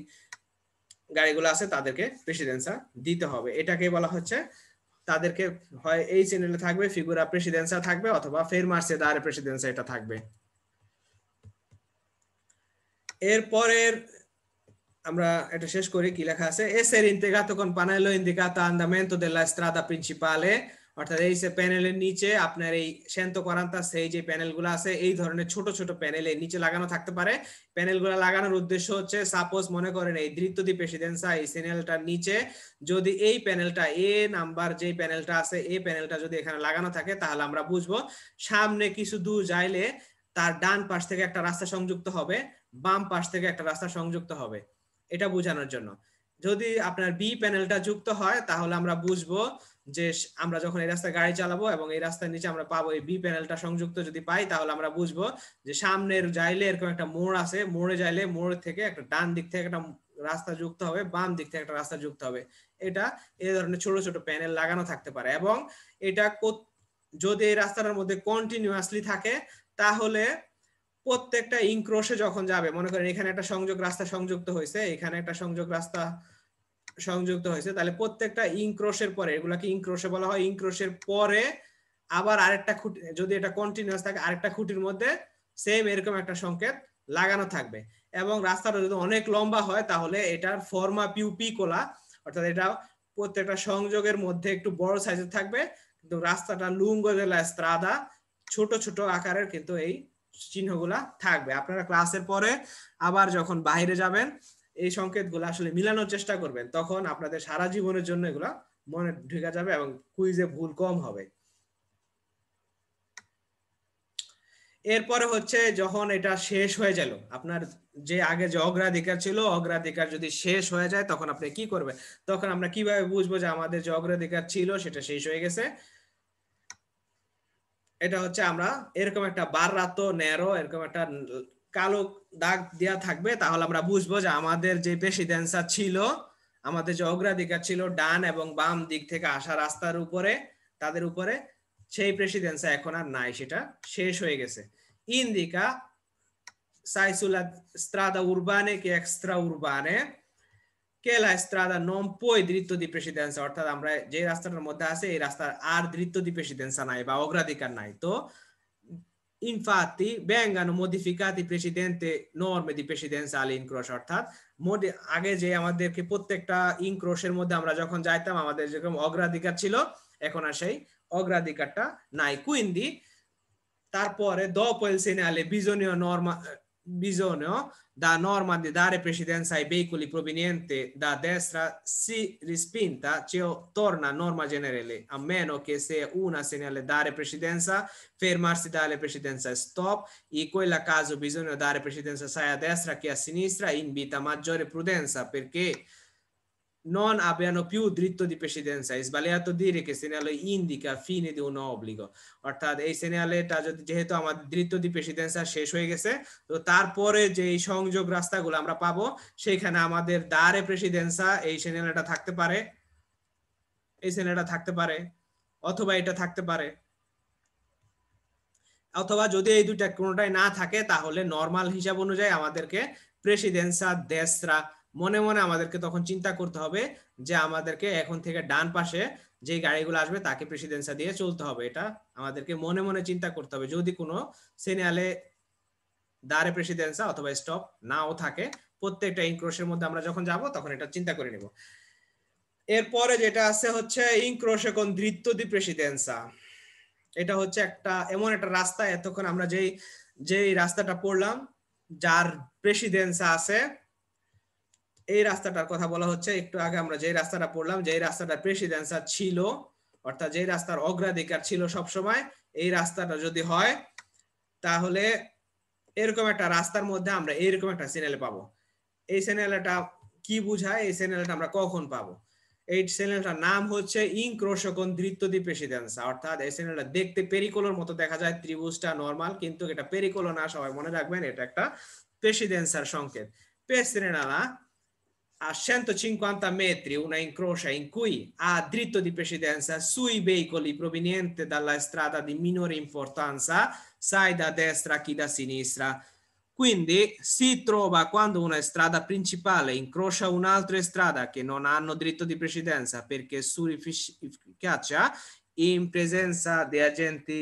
গাড়িগুলো আছে তাদেরকে প্রেসিডেন্সা দিতে হবে। এটাকে বলা হচ্ছে তাদেরকে হয় এই চ্যানেলে থাকবে ফিগুরা প্রেসিডেন্সা থাকবে অথবা ফেরমার্সে দারে প্রেসিডেন্সা এটা থাকবে। এরপরের আমরা এটা শেষ করি, কি লেখা আছে, essere integrato con pannello indicato andamento della strada principale, অর্থাৎ এই প্যানেলের নিচে আপনার এই 146 যে প্যানেলগুলো আছে এই ধরনের ছোট ছোট প্যানেলের নিচে লাগানো থাকতে পারে। প্যানেলগুলো লাগানোর উদ্দেশ্য হচ্ছে সাপোজ মনে করেন এই দৃত্য দি প্রেসিডেন্সা এই চ্যানেলটার নিচে যদি এই প্যানেলটা এ নাম্বার যে প্যানেলটা আছে এই প্যানেলটা যদি এখানে লাগানো থাকে তাহলে আমরা বুঝবো সামনে কিছু দূর যাইলে তার ডান পাশ থেকে একটা রাস্তা সংযুক্ত হবে, বাম পাশ থেকে একটা রাস্তা সংযুক্ত হবে, এটা বোঝানোর জন্য। যদি আপনার বি প্যানেলটা যুক্ত হয় তাহলে আমরা বুঝবো যে আমরা যখন এই রাস্তায় গাড়ি চালাবো এবং এই রাস্তার নিচে আমরা পাবো এই বি প্যানেলটা সংযুক্ত যদি পাই তাহলে আমরা বুঝবো যে সামনের যাইলে এরকম একটা মোড় আছে, মোড়ে যাইলে মোড় থেকে একটা ডান দিক থেকে একটা রাস্তা যুক্ত হবে, বাম দিক থেকে একটা রাস্তা যুক্ত হবে। এটা এই ধরনের ছোট ছোট প্যানেল লাগানো থাকতে পারে এবং এটা যদি এই রাস্তাটার মধ্যে কন্টিনিউয়াসলি থাকে তাহলে প্রত্যেকটা ইনক্রোশে যখন যাবে, মনে করেন এখানে একটা সংযোগ রাস্তা সংযুক্ত হয়েছে, এখানে একটা সংযোগ রাস্তা সংযুক্ত হয়েছে, তাহলে প্রত্যেকটা ইনক্রোশের পরে, এগুলাকে ইনক্রোশে বলা হয়, ইনক্রোশের পরে আবার আরেকটা খুঁটি, যদি এটা কন্টিনিউয়াস থাকে আরেকটা খুঁটির মধ্যে সেম এরকম একটা সংকেত লাগানো থাকবে। এবং রাস্তাটা যদি অনেক লম্বা হয় তাহলে এটার ফর্মা পিউ পিকোলা, অর্থাৎ এটা প্রত্যেকটা সংযোগের মধ্যে একটু বড় সাইজের থাকবে, কিন্তু রাস্তাটা লুঙ্গো দেলা স্ত্রাদা, ছোট ছোট আকারের কিন্তু এই চিহ্নগুলা থাকবে। আপনারা ক্লাসের পরে আবার যখন বাইরে যাবেন এই সংকেতগুলো আসলে মিলানোর চেষ্টা করবেন, তখন আপনাদের সারা জীবনের জন্য এগুলা মনে ঢুকে যাবে এবং কুইজে ভুল কম হবে। এরপরে হচ্ছে যখন এটা শেষ হয়ে গেল, আপনার যে আগে যে অগ্রাধিকার ছিল, অগ্রাধিকার যদি শেষ হয়ে যায় তখন আপনি কি করবেন? তখন আমরা কিভাবে বুঝবো যে আমাদের যে অগ্রাধিকার ছিল সেটা শেষ হয়ে গেছে? এটা হচ্ছে আমরা এরকম একটা বাররাতো ন্যারো এরকম একটা কালো দাগ দেওয়া থাকবে, তাহলে আমরা বুঝবো যে আমাদের যে প্রেসিডেন্সা ছিল, আমাদের যে অগ্রাধিকার ছিল ডান এবং বাম দিক থেকে আসা রাস্তার উপরে, তাদের উপরে, সেই প্রেসিডেন্সা এখন আর নাই, সেটা শেষ হয়ে গেছে। Indica sai sulla strada urbane che extra urbane che la strada non poi diritto di precedenza, অর্থাৎ আমরা যে রাস্তাটার মধ্যে আছে এই রাস্তার আর diritto di precedenza নাই বা অগ্রাধিকার নাই। তো infatti vengano modificati precedenti norme di precedenza all'incrocio, অর্থাৎ আগে যে আমাদেরকে প্রত্যেকটা ইনক্রোশের মধ্যে আমরা যখন যাইতাম আমাদের যেরকম অগ্রাধিকার ছিল এখন আর সেই অগ্রাধিকারটা নাই। quindi তারপরে dopo il segnale bisogno da norma di dare precedenza ai veicoli provenienti da destra si rispinta, cioè torna norma generale, a meno che sia una segnale dare precedenza, fermarsi dalle precedenza stop, in quel caso bisogna dare precedenza sia a destra che a sinistra, invita maggiore prudenza perché non abbiano più diritto di precedenza. È sbagliato dire che segnale indica fine di un obbligo, অর্থাৎ এই সিগন্যালটা যেহেতু আমাদের diritto di precedenza শেষ হয়ে গেছে, তো তারপরে যে সংযোগ রাস্তাগুলো আমরা পাবো সেখানে আমাদের dare precedenza এই সিগন্যালটা থাকতে পারে, এই সিগন্যালটা থাকতে পারে, অথবা এটা থাকতে পারে, অথবা যদি এই দুইটা কোনোটাই না থাকে তাহলে নরমাল হিসাব অনুযায়ী আমাদেরকে প্রেসিডেন্সা দেশরা, মনে মনে আমাদেরকে তখন চিন্তা করতে হবে যে আমাদেরকে এখন থেকে ডান পাশে যে গাড়িগুলো আসবে তাকে প্রেসিডেন্সা দিয়ে চলতে হবে। এটা আমাদেরকে মনে মনে চিন্তা করতে হবে। যদি কোনো সিগন্যালে দাঁড়ে প্রেসিডেন্সা অথবা স্টপ নাও থাকে, প্রত্যেকটা ইনক্রোশের মধ্যে আমরা যখন যাব তখন এটা চিন্তা করে নেব। এরপরে যেটা আছে হচ্ছে ইনক্রোশে con diritto di precedenza। এটা হচ্ছে একটা এমন একটা রাস্তা, এতক্ষণ আমরা যেই রাস্তাটা পড়লাম যার প্রেসিডেন্সা আছে, এই রাস্তাটার কথা বলা হচ্ছে। একটু আগে আমরা যে রাস্তাটা পড়লাম, যে রাস্তাটার প্রেসিডেন্সা ছিল, অর্থাৎ যে রাস্তার অগ্রাধিকার ছিল সব সময়, এই রাস্তাটা যদি হয় তাহলে এরকম একটা রাস্তার মধ্যে আমরা এরকম একটা সিগন্যাল পাবো। এই সিগন্যালটা কি বোঝায়? এই সিগন্যালটা আমরা কখন পাবো? এই সিগন্যালটার নাম হচ্ছে incrocio con diritto di precedenza, অর্থাৎ এই সিগন্যালটা দেখতে পেরিকোলোর মতো দেখা যায়, ত্রিভুজটা নরমাল, কিন্তু এটা পেরিকোলো না, সবাই মনে রাখবেন এটা একটা প্রেসিডেন্সার সংকেত। per segnalare a 150 metri una incrocia in cui ha diritto di precedenza sui veicoli provenienti dalla strada di minore importanza, sia da destra che da sinistra. Quindi si trova quando una strada principale incrocia un'altra strada che non hanno diritto di precedenza perché sull'efficacia in presenza di agenti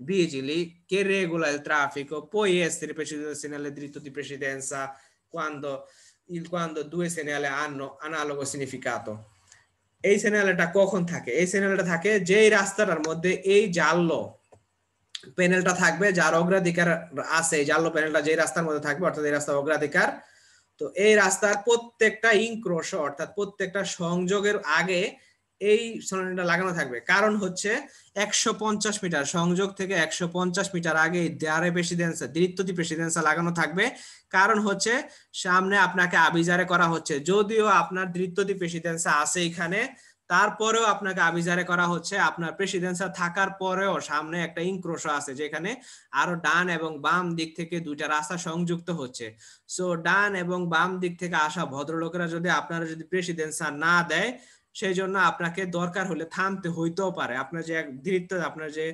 vigili che regola il traffico può essere precedenza nel diritto di precedenza quando due segnali hanno analogo significato। এই সিগন্যালটা কখন থাকে? এই সিগন্যালটা থাকে যেই রাস্তাটার মধ্যে এই জালো প্যানেলটা থাকবে, যার অগ্রাধিকার আছে, জালো প্যানেলটা যে রাস্তার মধ্যে থাকবে অর্থাৎ এই রাস্তার অগ্রাধিকার। তো এই রাস্তার প্রত্যেকটা ইনক্রোশ অর্থাৎ প্রত্যেকটা সংযোগের আগে এই সরঞ্জামটা লাগানো থাকবে। কারণ হচ্ছে 150 মিটার সংযোগ থেকে 150 মিটার আগে দ্বারে প্রেসিডেন্সা দ্বিত্বতি প্রেসিডেন্সা লাগানো থাকবে। কারণ হচ্ছে সামনে আপনাকে আবিজারে করা হচ্ছে, যদিও আপনার দ্বিত্বতি প্রেসিডেন্সা আছে এখানে, তারপরেও আপনাকে আবিজারে করা হচ্ছে। আপনার প্রেসিডেন্সা থাকার পরেও সামনে একটা ইনক্রোশ আছে যেখানে আরো ডান এবং বাম দিক থেকে দুইটা রাস্তা সংযুক্ত হচ্ছে। সো ডান এবং বাম দিক থেকে আসা ভদ্রলোকেরা যদি আপনারা যদি প্রেসিডেন্সা না দেয়, সেই জন্য আপনাকে দরকার হলে থামতে হইতেও পারে। আপনার যে দৃত্ব আপনার যে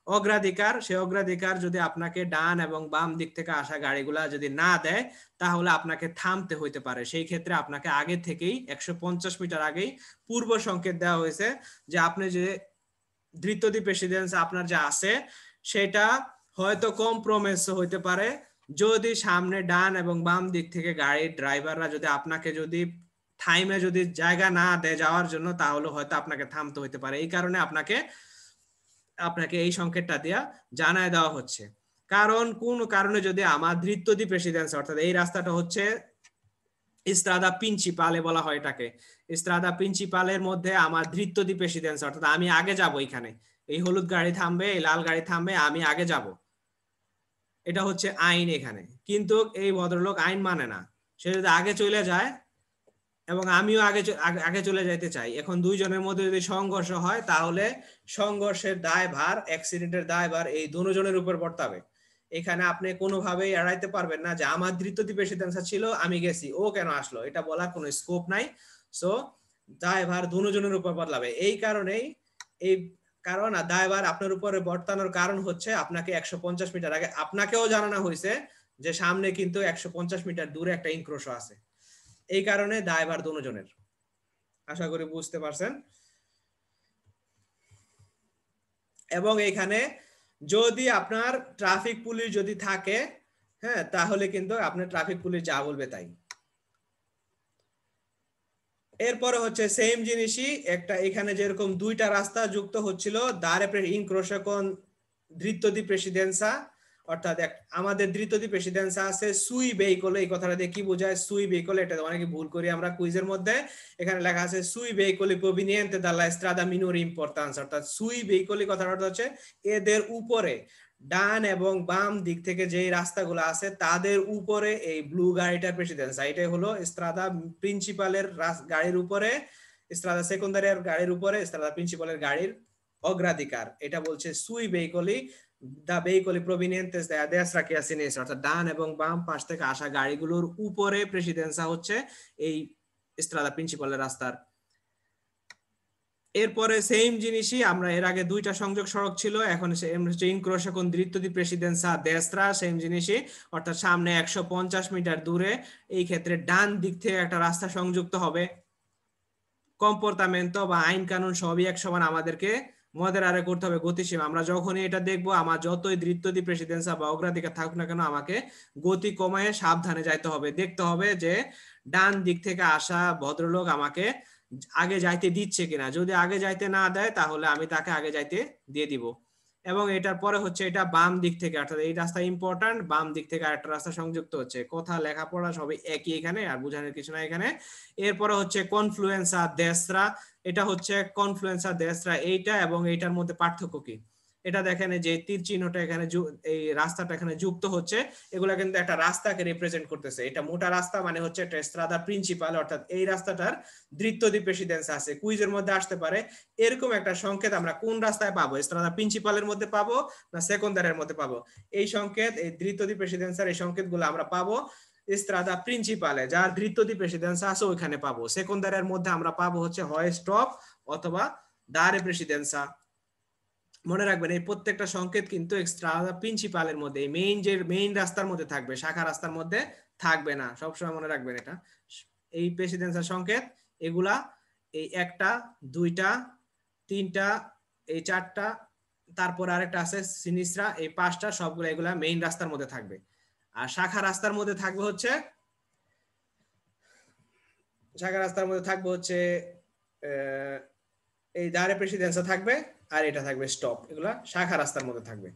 অগ্রাধিকার, সেই অগ্রাধিকার যদি আপনাকে ডান এবং বাম দিক থেকে আসা গাড়িগুলা যদি না দেয়, তাহলে আপনাকে থামতে হইতে পারে। সেই ক্ষেত্রে আপনাকে আগে থেকেই 150 মিটার আগেই পূর্ব সংকেত দেওয়া হয়েছে যে আপনি যে দ্বিতীয় প্রেসিডেন্স আপনার যে আছে সেটা হয়তো কম্প্রোমাইজ হইতে পারে যদি সামনে ডান এবং বাম দিক থেকে গাড়ির ড্রাইভাররা যদি আপনাকে যদি টাইমে যদি জায়গা না দেয় যাওয়ার জন্য, তাহলে হয়তো আপনাকে থামতে হইতে পারে। এই কারণে আপনাকে আপনাকে এই সংকেতটা দেয়া জানায় দেওয়া হচ্ছে। কারণ কোন কারণে যদি আমার দ্বিতীয় প্রেসিডেন্স অর্থাৎ এই রাস্তাটা হচ্ছে ইস্ত্রাদা প্রিন্সিপালে বলা হয় এটাকে, ইস্ত্রাদা প্রিন্সিপালের মধ্যে আমার দ্বিতীয় প্রেসিডেন্স অর্থাৎ আমি আগে যাব, এখানে এই হলুদ গাড়ি থামবে, এই লাল গাড়ি থামবে, আমি আগে যাব, এটা হচ্ছে আইন এখানে। কিন্তু এই ভদ্রলোক আইন মানে না, সে যদি আগে চলে যায় এবং আমিও আগে চলে যাইতে চাই, এখন দুইজনের মধ্যে যদি সংঘর্ষ হয়, তাহলে সংঘর্ষের দায়ভার, অ্যাক্সিডেন্টের দায়ভার এই দুজনের উপর বর্তাবে। এখানে আপনি কোনোভাবেই এড়াইতে পারবেন না যে আমার দ্বিতীয় প্রেসিডেন্স ছিল, আমি গেছি, ও কেন আসলো, এটা বলার কোনো স্কোপ নাই। সো দায়ভার দুজনের উপর বদলাবে। এই কারণেই এই কারণ দায়ভার আপনার উপরে বর্তানোর কারণ হচ্ছে আপনাকে 150 মিটার আগে আপনাকেও জানানো হয়েছে যে সামনে কিন্তু 150 মিটার দূরে একটা ইনক্রোশ আছে। এই কারণে দায়ভার দুজনের। আশা করি বুঝতে পারছেন। এবং এখানে যদি আপনার ট্রাফিক পুলিশ যদি থাকে, হ্যাঁ, তাহলে কিন্তু আপনার ট্রাফিক পুলিশ যা বলবে তাই। এরপরে হচ্ছে সেম জিনিসই একটা, এখানে যেরকম দুইটা রাস্তা যুক্ত হচ্ছিল দারে ইনক্রোশে কোন দ্বিতীয় প্রেসিডেন্সা, অর্থাৎ আমাদের দ্বিতীয় প্রেসিডেন্সা আছে সুই ভেহিকল। এই কথাটা দিয়ে কি বোঝায় সুই ভেহিকল, এটা অনেকে ভুল করি আমরা কুইজের মধ্যে। এখানে লেখা আছে সুই ভেহিকলি প্রভিনিয়েন্তে দালা স্ট্রাদা মিনোর ইম্পর্টেন্স, অর্থাৎ সুই ভেহিকলি কথার অর্থ হচ্ছে এদের উপরে ডান এবং বাম দিক থেকে যে রাস্তাগুলো আছে তাদের উপরে এই ব্লু গাড়িটার প্রেসিডেন্স, এটাই হলো স্ট্রাদা প্রিন্সিপালের গাড়ির উপরে, স্ট্রাদা সেকেন্ডারির গাড়ির উপরে স্ট্রাদা প্রিন্সিপালের গাড়ির অগ্রাধিকার। এটা বলছে সুই ভেহিকলি দা ভেহিকলি প্রভিনিয়েন্তেস দা দেশরা কে আসিনেস, অর্থাৎ ডান এবং বাম পাশ থেকে আসা গাড়িগুলোর উপরে প্রেসিডেন্সা হচ্ছে এই স্ট্রাদা প্রিন্সিপালের রাস্তার। এরপরে সেম জিনিসই আমরা এর আগে দুইটা সংযোগ সড়ক ছিল, এখন ইনক্রোশে কোন দ্বিতীয় প্রেসিডেন্সা দেশরা সেম জিনিসই, অর্থাৎ সামনে 150 মিটার দূরে এই ক্ষেত্রে ডান দিক থেকে একটা রাস্তা সংযুক্ত হবে। কম্পোর্তামেন্টো বা আইন কানুন সবই এক সমান আমাদেরকে মডারে করতে হবে, গতিসীমা। আমরা যখনই এটা দেখবো, আমার যতই দ্বিতীয় প্রেসিডেন্সা বা অগ্রাধিকার থাকুক না কেন, আমাকে গতি কমায় সাবধানে যাইতে হবে। দেখতে হবে যে ডান দিক থেকে আসা ভদ্রলোক আমাকে আগে যাইতে দিচ্ছে কিনা। যদি আগে যাইতে না দেয়, তাহলে আমি তাকে আগে যাইতে দিয়ে দিব। এবং এটার পরে হচ্ছে এটা বাম দিক থেকে, অর্থাৎ এই রাস্তা ইম্পর্টেন্ট, বাম দিক থেকে আরেকটা রাস্তা সংযুক্ত হচ্ছে। কথা লেখাপড়া সবই একই এখানে, আর বোঝানোর কিছু না এখানে। এরপরে হচ্ছে কনফ্লুয়েন্সা দেশরা, এটা হচ্ছে কনফ্লুয়েন্সা দেশরা এইটা এবং এইটার মধ্যে পার্থক্য কি, এটা দেখেন যে তীর চিহ্নটা এখানে এই রাস্তাটা এখানে যুক্ত হচ্ছে, এগুলা কিন্তু একটা রাস্তাকে রিপ্রেজেন্ট করতেছে। এটা মোটা রাস্তা মানে হচ্ছে একটা স্ট্রাদা প্রিন্সিপাল, অর্থাৎ এই রাস্তাটার দ্বিতীয় প্রেসিডেন্স আছে। কুইজের মধ্যে আসতে পারে এরকম একটা সংকেত আমরা কোন রাস্তায় পাবো, স্ট্রাদা প্রিন্সিপালের মধ্যে পাবো না সেকেন্ডারের মধ্যে পাবো। এই সংকেত, এই দ্বিতীয় প্রেসিডেন্সের এই সংকেতগুলো আমরা পাবো স্ট্রাদা প্রিন্সিপালে, যার দ্বিতীয় প্রেসিডেন্স আছে ওইখানে পাবো। সেকেন্ডারের মধ্যে আমরা পাবো হচ্ছে হয় স্টপ অথবা দারে প্রেসিডেন্সা। মনে রাখবেন এই প্রত্যেকটা সংকেত কিন্তু স্ট্রাদা প্রিন্সিপালের মধ্যে, মেইন রাস্তার মধ্যে থাকবে, শাখা রাস্তার মধ্যে থাকবে না। সবসময় মনে রাখবেন এটা। এই প্রেসিডেন্সিয়াল সংকেত এগুলা এই একটা, দুইটা, তিনটা, এই চারটা, তারপর আরেকটা আছে সিনিস্ট্রা, এই পাঁচটা সবগুলো এগুলা মেইন রাস্তার মধ্যে থাকবে। আর শাখা রাস্তার মধ্যে থাকবে হচ্ছে এই দাঁড়ে প্রেসিডেন্সা থাকবে, আর এটা থাকবে স্টপ। এগুলা শাখা রাস্তার মধ্যে থাকবে।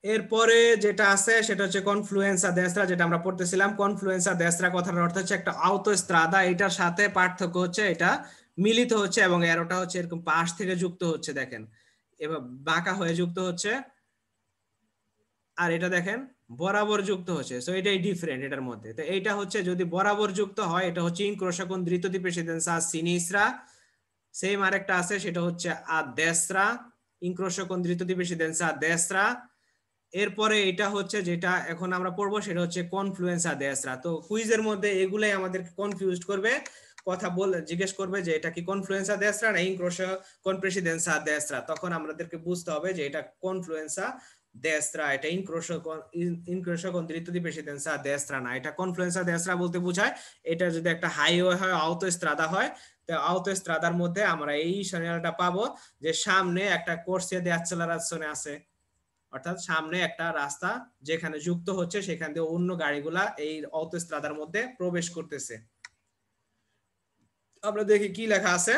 এরপরে যেটা আছে সেটা হচ্ছে কনফ্লুয়েন্সা দেস্ত্রা, যেটা আমরা পড়তেছিলাম। কনফ্লুয়েন্সা দেস্ত্রা কথাটার অর্থ হচ্ছে একটা আউতোস্ত্রাদা, এটার সাথে পার্থক্য হচ্ছে এটা মিলিত হচ্ছে এবং এরোটা হচ্ছে এরকম পাশ থেকে যুক্ত হচ্ছে, দেখেন এবার বাঁকা হয়ে যুক্ত হচ্ছে, আর এটা দেখেন বরাবর যুক্ত হচ্ছে। সো এটাই ডিফারেন্ট এটার মধ্যে। তো এইটা হচ্ছে যদি বরাবর যুক্ত হয় এটা হচ্ছে ইনক্রোশাকন দ্বিতীয় প্রেসিডেন্সা সিনিসরা। সেম আরেকটা আছে সেটা হচ্ছে আ দেস্ত্রা, ইনক্রোশাকন দ্বিতীয় প্রেসিডেন্সা দেস্ত্রা। এরপরে এটা হচ্ছে যেটা এখন আমরা পড়বো সেটা হচ্ছে কনফ্লুয়েন্সা দেস্ত্রা। তো কুইজের মধ্যে এগুলাই আমাদেরকে কনফিউজ করবে, কথা বলে জিজ্ঞেস করবে যে এটা কি কনফ্লুয়েন্সা দেস্ত্রা না ইনক্রোশাকন প্রেসিডেন্সা দেস্ত্রা, তখন আমাদেরকে বুঝতে হবে যে এটা কনফ্লুয়েন্সা দেস্ত্রা, এটা ইনক্রোশাকন দ্বিতীয় প্রেসিডেন্সা দেস্ত্রা না, এটা কনফ্লুয়েন্সা দেস্ত্রা বলতে বোঝায় এটা যদি একটা হাইওয়ে হয় আউতোস্ত্রাদা হয়, তো আউতোস্ত্রাদার মধ্যে আমরা এই সিগন্যালটা পাবো যে সামনে একটা কোর্সিয়া দে অ্যাক্সেলারেশনে আছে, অর্থাৎ সামনে একটা রাস্তা যেখানে যুক্ত হচ্ছে সেখান দিয়ে অন্য গাড়িগুলা এই অটোস্ট্রাদার মধ্যে প্রবেশ করতেছে। আমরা দেখি কি লেখা আছে।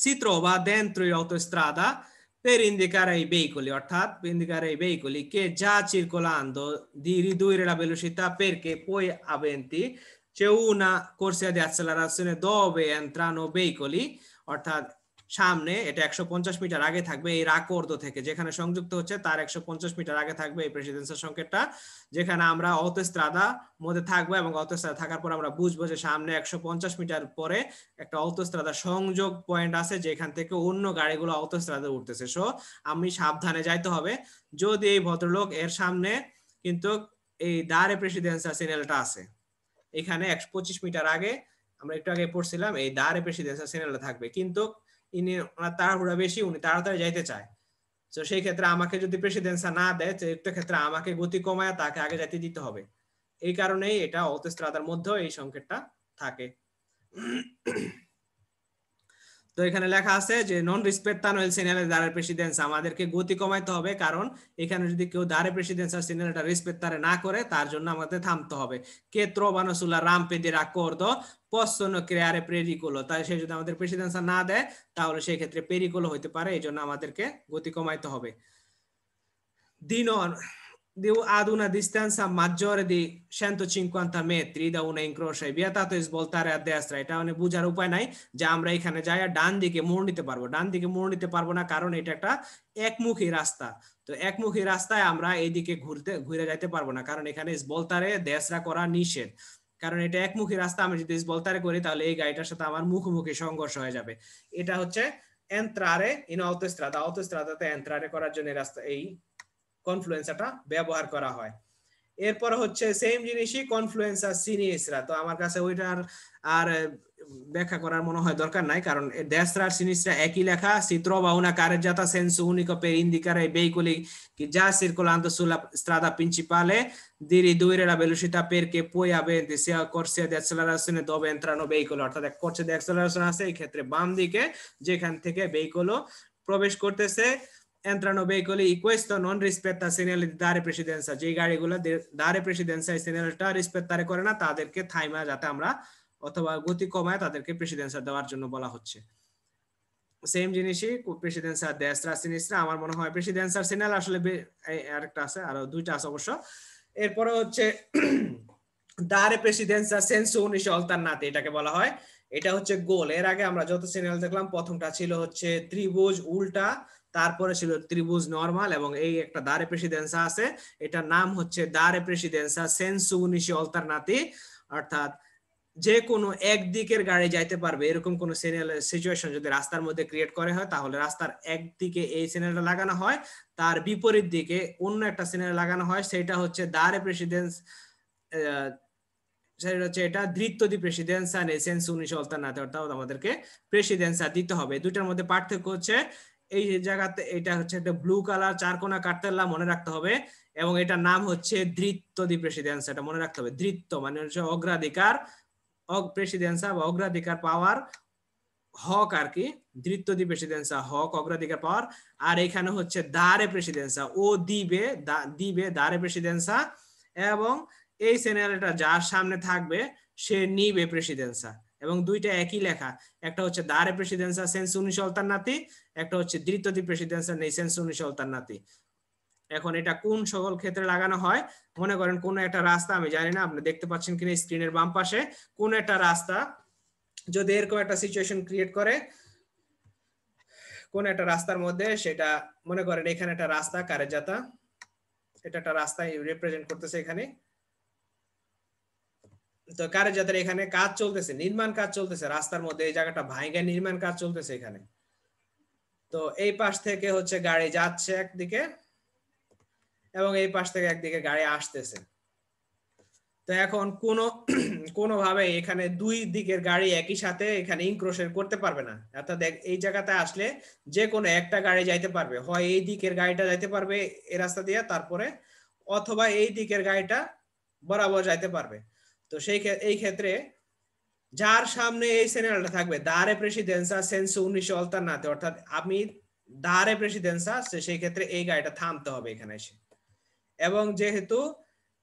Si trova dentro l'autostrada per indicare ai veicoli, অর্থাৎ indicare ai veicoli che già circolando di ridurre la velocità perché poi aventi c'è una corsia di accelerazione dove entrano veicoli, অর্থাৎ সামনে এটা 150 মিটার আগে থাকবে এই রাকোর্দ থেকে যেখানে সংযুক্ত হচ্ছে তার 150 মিটার আগে থাকবে এই প্রেসিডেন্সিয়াল সংকেতটা, যেখানে আমরা অটোস্ট্রাদা মধ্যে থাকবো এবং অটোস্ট্রাদা থাকার পর আমরা বুঝবো যে সামনে 150 মিটার পরে একটা অটোস্ট্রাদা সংযোগ পয়েন্ট আছে যেখান থেকে অন্য গাড়িগুলো অটোস্ট্রাদা উঠতেছে। সো আমি সাবধানে যাইতে হবে। যদি এই ভদ্রলোক এর সামনে কিন্তু এই দারে প্রেসিডেন্সিয়াল সিগন্যালটা আছে, এখানে 125 মিটার আগে আমরা একটু আগে পড়ছিলাম এই দারে প্রেসিডেন্সিয়াল সিগন্যালটা থাকবে, কিন্তু ইনি ওনার তাড়াহুড়া বেশি, উনি তাড়াতাড়ি যাইতে চায়। তো সেই ক্ষেত্রে আমাকে যদি প্রেসিডেন্সা না দেয় তো ক্ষেত্রে আমাকে গতি কমায় তাকে আগে যাইতে দিতে হবে। এই কারণেই এটা অটোস্ট্রাদার মধ্যেও এই সংকেতটা থাকে। তো এখানে লেখা আছে যে নন রিসপেত্তানো il segnale dare precedenza, আমাদেরকে গতি কমাইতে হবে, কারণ এখানে যদি কেউ দারে প্রেসিডেন্সা সিগন্যালটা রিসপেত্তারে না করে তার জন্য আমাদের থামতে হবে। কে trovano sulla rampa di raccordo possono creare pericolo, তাই সে যদি আমাদের প্রেসিডেন্সা না দেয় তাহলে সেই ক্ষেত্রে পেরিকোলো হতে পারে, এই জন্য আমাদেরকে গতি কমাইতে হবে। দিনো ad una distanza maggiore di 150 metri da una incrocio è vietato svoltare a destra, এটা মানে বোঝার উপায় নাই যে আমরা এখানে যাই ডান দিকে মোড় নিতে পারবো, ডান দিকে মোড় নিতে পারবো না কারণ এটা একটা একমুখী রাস্তা। তো একমুখী রাস্তায় আমরা এইদিকে ঘুরে যাইতে পারবো না, কারণ এখানে স্বল্টারে দেশরা করা নিষেধ, কারণ এটা একমুখী রাস্তা। আমি যদি স্বল্টারে করি তাহলে এই গাড়িটার সাথে আমার মুখোমুখি সংঘর্ষ হয়ে যাবে। এটা হচ্ছে এন্ট্রারে ইন অটোস্ট্রাদা, অটোস্ট্রাদাতে এন্ট্রারে করার জন্য রাস্তা এই কনফ্লুয়েন্সাটা ব্যবহার করা হয়। এরপর হচ্ছে সেম জিনিসই কনফ্লুয়েন্সা সিনিসরা, তো আমার কাছে ওইটার আর ব্যাখ্যা করার মনে হয় দরকার নাই, কারণ destra আর sinistra একই লেখা। si trova una carreggiata senso unico per indicare ai veicoli che già circolando sulla strada principale di ridurre la velocità perché poi avente sia corsia di accelerazione dove entrano veicoli, অর্থাৎ এক corsia di accelerazione আছে এই ক্ষেত্রে বাম দিকে যেখান থেকে veicolo প্রবেশ করতেছে, entrano veicoli e questo non rispetta il segnale di dare precedenza, যে গাড়িগুলো dare precedenza এই সিগন্যালটা রিসপেক্ট করে না তাদেরকে থাইমা যাতে আমরা অথবা গতি কমায় তাদেরকে প্রেসিডেন্সা দেওয়ার জন্য বলা হচ্ছে। সেম জিনিসই প্রেসিডেন্সা দেস্ত্রা সিনিস্ট্রা, আমার মনে হয় প্রেসিডেন্সার সিগন্যাল আসলে আরেকটা আছে, আরো দুইটা আছে অবশ্য। এরপরে হচ্ছে দারে প্রেসিডেন্সা সেন্সো উনিশে অল্টারনাতে এটাকে বলা হয়, এটা হচ্ছে গোল। এর আগে আমরা যত সিগন্যাল দেখলাম প্রথমটা ছিল হচ্ছে ত্রিভুজ উল্টা, তারপরে ছিল ত্রিভুজ নরমাল এবং এই একটা দারে প্রেসিডেন্সা আছে, এটার নাম হচ্ছে দারে প্রেসিডেন্সা সেন্সো উনিশে অল্টারনাতি, অর্থাৎ যে কোনো একদিকের গাড়ি যাইতে পারবে এরকম কোন সিচুয়েশন যদি রাস্তার মধ্যে ক্রিয়েট করে হয় তাহলে রাস্তার একদিকে এই সিগন্যালটা লাগানো হয়, তার বিপরীত দিকে অন্য একটা সিগন্যাল লাগানো হয়, সেটা হচ্ছে দারে প্রেসিডেন্স, সেটা হচ্ছে এটা দৃত্য দি প্রেসিডেন্সা নেসেন্স উনিশে অল্টারনাতে, অর্থাৎ আমাদেরকে প্রেসিডেন্সা দিতে হবে। দুইটার মধ্যে পার্থক্য হচ্ছে এই জায়গাতে এটা হচ্ছে একটা ব্লু কালার চারকোনা কার্তেল্লা মনে রাখতে হবে, এবং এটার নাম হচ্ছে দৃত্য দি প্রেসিডেন্সা, এটা মনে রাখতে হবে। দৃত্য মানে হচ্ছে অগ্রাধিকার, প্রেসিডেন্সা বা অগ্রাধিকার পাওয়ার, হক আর কি, দৃত্য দি প্রেসিডেন্সা হক অগ্রাধিকার পাওয়ার, আর এখানে হচ্ছে দারে প্রেসিডেন্সা ও দিবে দিবে দারে প্রেসিডেন্সা, এবং এই সিগন্যালটা যার সামনে থাকবে সে নিবে প্রেসিডেন্সা, এবং দুইটা একই লেখা, একটা হচ্ছে দারে প্রেসিডেন্সা সেন্স উনিশে অল্টারনাতি, একটা হচ্ছে দৃত্য দি প্রেসিডেন্সা নেই সেন্স উনিশে অল্টারনাতি। এখন এটা কোন সকল ক্ষেত্রে লাগানো হয়, মনে করেন কোন একটা রাস্তা, আমি জানি না আপনি দেখতে পাচ্ছেন কিনা স্ক্রিনের বাম পাশে, কোন একটা রাস্তা যদি এরকম একটা সিচুয়েশন ক্রিয়েট করে, কোন একটা রাস্তার মধ্যে, সেটা মনে করেন এখানে একটা রাস্তা কারেজাতা, এটা একটা রাস্তা রিপ্রেজেন্ট করতেছে এখানে। তো কারেজাতার এখানে কাজ চলতেছে, নির্মাণ কাজ চলতেছে রাস্তার মধ্যে, এই জায়গাটা ভাঙে নির্মাণ কাজ চলতেছে এখানে। তো এই পাশ থেকে হচ্ছে গাড়ি যাচ্ছে একদিকে এবং এই পাশ থেকে একদিকে গাড়ি আসতেছে। তো এখন কোনোভাবে এখানে দুই দিকের গাড়ি একই সাথে এখানে ইনক্রোশের করতে পারবে না। অর্থাৎ এই জায়গাতে আসলে যে কোনো একটা গাড়ি যাইতে পারবে, হয় এই দিকের গাড়িটা যাইতে পারবে এই রাস্তা দিয়ে তারপরে, অথবা এই দিকের গাড়িটা বরাবর যাইতে পারবে। তো এই ক্ষেত্রে যার সামনে এই চ্যানেলটা থাকবে দারে প্রেসিডেন্সা সেন্সো 1980, অর্থাৎ আমি দারে প্রেসিডেন্সা, সেই ক্ষেত্রে এই গাড়িটা থামতে হবে এখানে এসে। এবং যেহেতু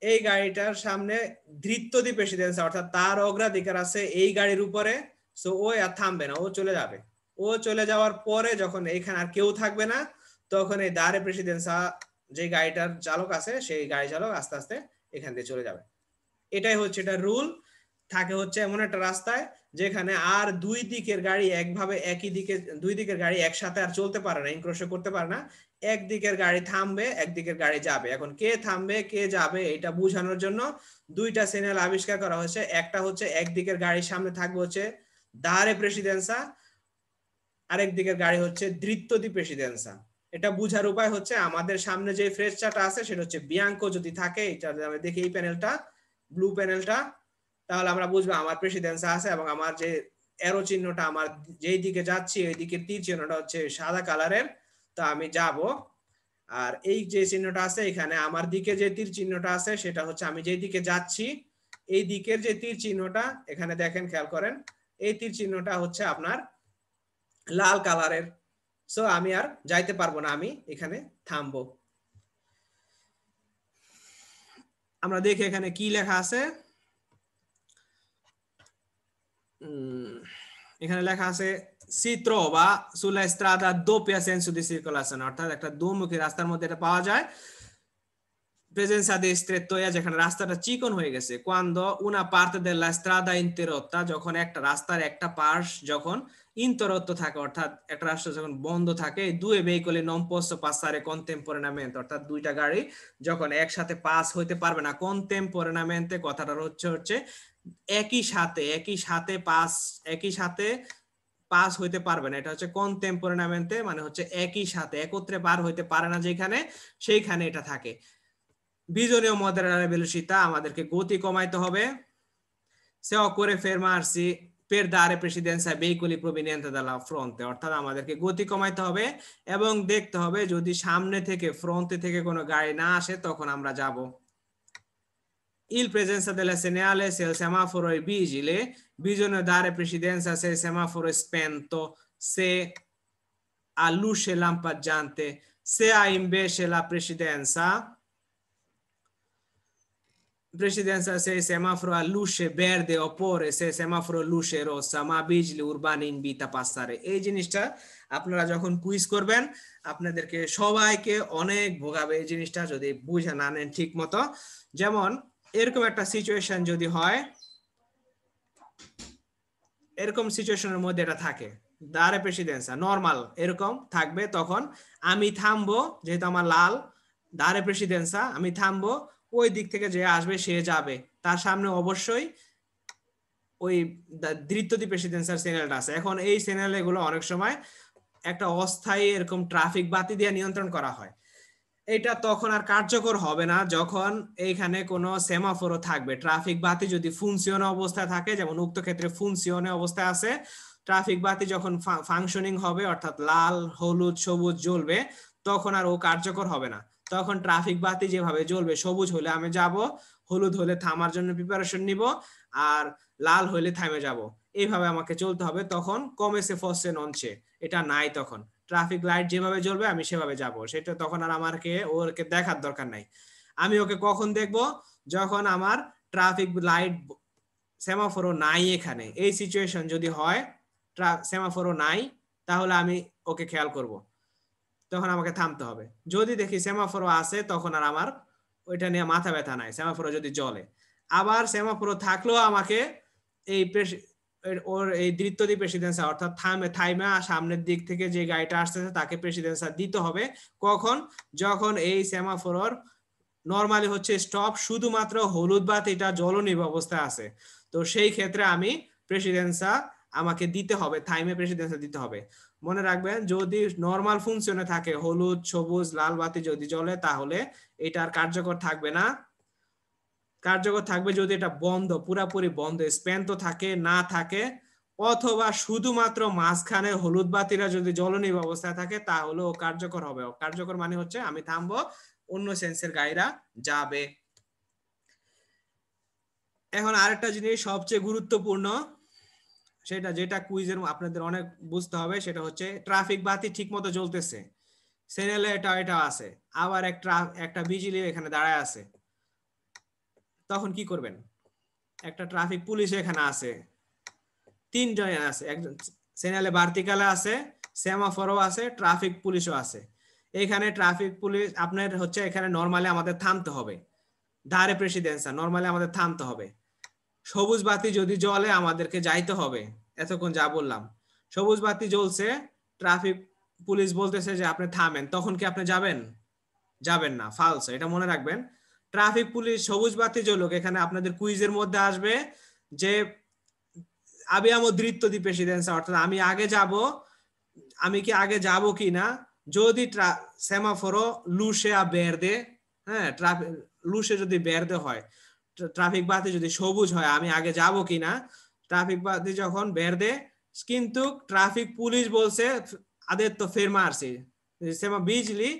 এই গাড়িটার সামনে দ্বিতীয় প্রেসিডেন্সা, অর্থাৎ তার অগ্রাধিকার আছে এই গাড়ির উপরে, সো ও আর থামবে না, ও চলে যাবে। ও চলে যাওয়ার পরে যখন এখানে আর কেউ থাকবে না, তখন এই দারে প্রেসিডেন্সা যে গাড়িটার চালক আছে সেই গাড়ি চালক আস্তে আস্তে এখান দিয়ে চলে যাবে। এটাই হচ্ছে এটা রুল। থাকে হচ্ছে এমন একটা রাস্তায় যেখানে আর দুই দিকের গাড়ি একভাবে একই দিকে, দুই দিকের গাড়ি একসাথে আর চলতে পারে না, ইনক্রোশ করতে পারে না। একদিকের গাড়ি থামবে, একদিকের গাড়ি যাবে। এখন কে থামবে কে যাবে এটা বোঝানোর জন্য দুইটা চ্যানেল আবিষ্কার করা হয়েছে। একটা হচ্ছে একদিকের গাড়ির সামনে থাকবে হচ্ছে দারে প্রেসিডেন্সা, আরেক দিকের গাড়ি হচ্ছে দ্বিতীয় প্রেসিডেন্সা। এটা বুঝার উপায় হচ্ছে আমাদের সামনে যে ফ্রেস্টাটা আছে সেটা হচ্ছে বিয়াঙ্কো যদি থাকে, এটা আমি দেখি এই প্যানেলটা, ব্লু প্যানেলটা, তাহলে আমরা বুঝবো আমার প্রেসিডেন্সা আছে এবং আমার যে অ্যারো চিহ্নটা আমার যেই দিকে যাচ্ছি এই দিকে তীর চিহ্নটা হচ্ছে সাদা কালারের, তো আমি যাব। আর এই যে চিহ্নটা আছে এখানে আমার দিকে যে তীর চিহ্নটা আছে সেটা হচ্ছে আমি যেই দিকে যাচ্ছি এই দিকের যে তীর চিহ্নটা এখানে দেখেন, খেয়াল করেন, এই তীর চিহ্নটা হচ্ছে আপনার লাল কালারের। সো আমি আর যাইতে পারবো না, আমি এখানে থামবো। আমরা দেখি এখানে কি লেখা আছে। এখানে লেখা আছে si trova sulla strada doppia senso di circolazione, অর্থাৎ একটা দুমুখী রাস্তার মধ্যে এটা পাওয়া যায় presenza di strettoia, যেখানে রাস্তাটা চিকন হয়ে গেছে, quando una parte della strada interrotta, যখন একটা রাস্তার একটা পাশ যখন interrotto থাকে, অর্থাৎ একটা রাস্তা যখন বন্ধ থাকে, due veicoli non possono passare contemporaneamente, অর্থাৎ দুইটা গাড়ি যখন একসাথে পাস হইতে পারবে না। contemporaneamente কথাটা হচ্ছে একই সাথে পাস হইতে পারবে না, এটা হচ্ছে contemporaneamente, মানে হচ্ছে একই সাথে একত্রে পার হইতে পারে না যেখানে, সেইখানে এটা থাকে। bisogna moderare velocità, আমাদেরকে গতি কমাইতে হবে। se occorre fermarsi per dare precedenza ai veicoli provenienti dalla fronte, অর্থাৎ আমাদেরকে গতি কমাইতে হবে এবং দেখতে হবে যদি সামনে থেকে ফ্রন্টে থেকে কোনো গাড়ি না আসে তখন আমরা যাব। il presenza della segnale, se il semaforo è vigile bisogna dare precedenza se il semaforo è spento, se ha luce lampeggiante, se ha invece la precedenza se il semaforo a luce verde oppure se il semaforo a luce rossa ma vigili urbani invita a passare। এই জিনিসটা আপনারা যখন কুইজ করবেন আপনাদেরকে সবাইকে অনেক ভোগাবে এই জিনিসটা যদি বুঝে না নেন ঠিক মতো। যেমন এরকম একটা সিচুয়েশন যদি হয়, এরকম সিচুয়েশনের মধ্যে এটা থাকে দারে প্রেসিডেন্সা নরমাল এরকম থাকবে, তখন আমি থামবো, যেহেতু আমার লাল দারে প্রেসিডেন্সা, আমি থামবো, ওই দিক থেকে যে আসবে সে যাবে, তার সামনে অবশ্যই ওই দ্বিতীয় প্রেসিডেন্সার চ্যানেলটা আছে। এখন এই চ্যানেল এগুলো অনেক সময় একটা অস্থায়ী এরকম ট্রাফিক বাতি দিয়ে নিয়ন্ত্রণ করা হয়। এটা তখন আর কার্যকর হবে না যখন এইখানে কোনো সেমাফোরও থাকবে। ট্রাফিক বাতি যদি ফুনসিয়নে অবস্থায় থাকে, যেমন উক্ত ক্ষেত্রে ফুনসিয়নে অবস্থায় আছে, ট্রাফিক বাতি যখন ফাংশনিং হবে অর্থাৎ লাল হলুদ সবুজ জ্বলবে তখন আর ও কার্যকর হবে না। তখন ট্রাফিক বাতি যেভাবে জ্বলবে, সবুজ হলে আমি যাব, হলুদ হলে থামার জন্য প্রিপারেশন নিব, আর লাল হলে থামে যাব, এইভাবে আমাকে চলতে হবে। তখন কমেছে ফসে ননছে এটা নাই, তখন ট্রাফিক লাইট যেভাবে জ্বলবে আমি সেভাবে যাব, সেটা তখন আর আমাকে ওকে দেখার দরকার নাই। আমি ওকে কখন দেখব? যখন আমার ট্রাফিক লাইট সেমাফোরও নাই এখানে, এই সিচুয়েশন যদি হয় সেমাফোরও নাই তাহলে আমি ওকে খেয়াল করব। তখন আমাকে থামতে হবে। যদি দেখি সেমাফোরও আছে তখন আর আমার ওইটা নিয়ে মাথা ব্যথা নাই, সেমাফোরও যদি জ্বলে। আবার সেমাফোরও থাকলেও আমাকে এই ওর এই দ্বিতীয় প্রেসিডেন্সা অর্থাৎ থাইমা সামনের দিক থেকে যে গাড়িটা আসতেছে তাকে প্রেসিডেন্সা দিতে হবে। কখন? যখন এই সেমাফোরর নরমালি হচ্ছে স্টপ, শুধুমাত্র হলুদ বাতিটা জ্বলনীয় অবস্থায় আছে, তো সেই ক্ষেত্রে আমি প্রেসিডেন্সা আমাকে দিতে হবে, থাইমে প্রেসিডেন্সা দিতে হবে। মনে রাখবেন যদি নরমাল ফাংশনে থাকে, হলুদ সবুজ লাল বাতি যদি জ্বলে, তাহলে এটা আর কার্যকর থাকবে না। কার্যকর থাকবে যদি এটা বন্ধ, পুরাপুরি বন্ধ, স্প্যান তো থাকে না থাকে, অথবা শুধুমাত্র মাঝখানে হলুদ বাতিরা যদি জ্বলনীয় অবস্থায় থাকে, তাহলে ও কার্যকর হবে। কার্যকর মানে হচ্ছে আমি থামবো, অন্য সেন্সের গাড়িরা যাবে। এখন আরেকটা জিনিস সবচেয়ে গুরুত্বপূর্ণ, সেটা যেটা কুইজের আপনাদের অনেক বুঝতে হবে, সেটা হচ্ছে ট্রাফিক বাতি ঠিক মতো জ্বলতেছে, সিগন্যালে এটা আছে, আবার একটা বিজলি এখানে দাঁড়ায় আছে, তখন কি করবেন? একটা ট্রাফিক পুলিশ এখানে আছে, তিনজন আছে, একজন সিগন্যালে ভার্টিকালে আছে, সেমাফোরও আছে, ট্রাফিক পুলিশও আছে। এখানে ট্রাফিক পুলিশ আপনার হচ্ছে এখানে নরমালি আমাদের থামতে হবে, ধারে প্রেসিডেন্সা নরমালি আমাদের থামতে হবে। সবুজ বাতি যদি জ্বলে আমাদেরকে যাইতে হবে, এতক্ষণ যা বললাম। সবুজ বাতি জ্বলছে, ট্রাফিক পুলিশ বলতেছে যে আপনি থামেন, তখন কি আপনি যাবেন? যাবেন না, ফালস, এটা মনে রাখবেন। ট্রাফিক পুলিশ সবুজ বাতি জ্বলুক, এখানে আপনাদের কুইজের মধ্যে আসবে যে abbiamo diritto di precedenza, অর্থাৎ আমি আগে যাব, আমি কি আগে যাব কি না, যদি সেমাফোরো লুসে আ বেরদে, হ্যাঁ লুসে যদি বেরদে হয়, ট্রাফিক বাতি যদি সবুজ হয়, আমি আগে যাব কি না। ট্রাফিক বাতি যখন বেরদে, কিন্তু ট্রাফিক পুলিশ বলছে আদের তো ফেরমারছি, সেমা বিজলি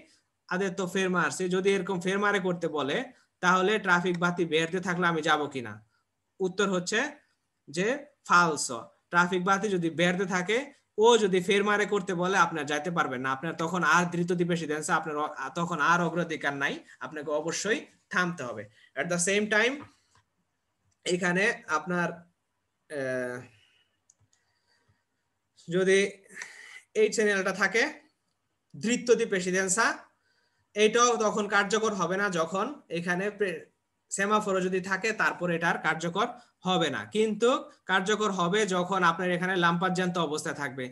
আদের তো ফেরমারছি, যদি এরকম ফেরমারে করতে বলে, তাহলে ট্রাফিক বাতি বেরদে থাকলে আমি যাব কিনা? উত্তর হচ্ছে যে ফালসো। ট্রাফিক বাতি যদি বেরতে থাকে, ও যদি ফেরমারে করতে বলে, আপনার যাইতে পারবেন না, আপনার তখন আর দ্রুত প্রেসিডেন্স, আপনার তখন আর অগ্রাধিকার নাই, আপনাকে অবশ্যই থামতে হবে। এট দ্য সেম টাইম এখানে আপনার যদি এই চ্যানেলটা থাকে দ্বিতীয় প্রেসিডেন্সা, এটাও তখন কার্যকর হবে না, যখন এখানে সেমাফোরও যদি থাকে, তারপর এটার কার্যকর হবে না। কিন্তু কার্যকর হবে যখন আপনার এখানে লাম্পার জ্যান্ত অবস্থায় থাকবে।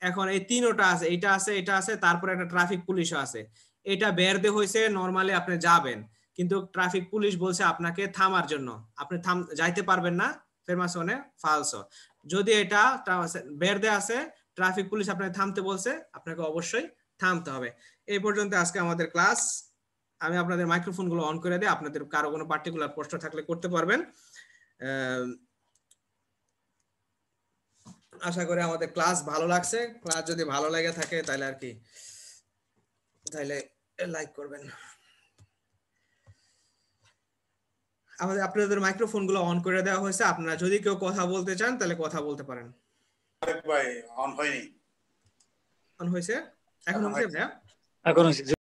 এখন এই তিনটা আছে, এটা আছে, এটা আছে, তারপর একটা ট্রাফিক পুলিশও আছে। এটা বেরদে হয়েছে, নরমালি আপনি যাবেন, কিন্তু ট্রাফিক পুলিশ বলছে আপনাকে থামার জন্য, আপনি যাইতে পারবেন না, ফেরমাসনে ফালসো। যদি এটা বেরদে আছে, ট্রাফিক পুলিশ আপনাকে থামতে বলছে, আপনাকে অবশ্যই থামতে হবে। এই পর্যন্ত আজকে আমাদের ক্লাস। আমি আপনাদের মাইক্রোফোন গুলো অন করে দিই, আপনাদের কারো কোনো পার্টিকুলার প্রশ্ন থাকলে করতে পারবেন। আশা করি আমাদের ক্লাস ভালো লাগছে। ক্লাস যদি ভালো লাগে থাকে তাহলে আর কি, তাহলে লাইক করবেন। আমাদের আপনাদের মাইক্রোফোন গুলো অন করে দেওয়া হয়েছে, আপনারা যদি কেউ কথা বলতে চান তাহলে কথা বলতে পারেন। ভাই অন হয়নি, অন হয়েছে? এখন হয়েছে ভাইয়া? এখন হয়েছে।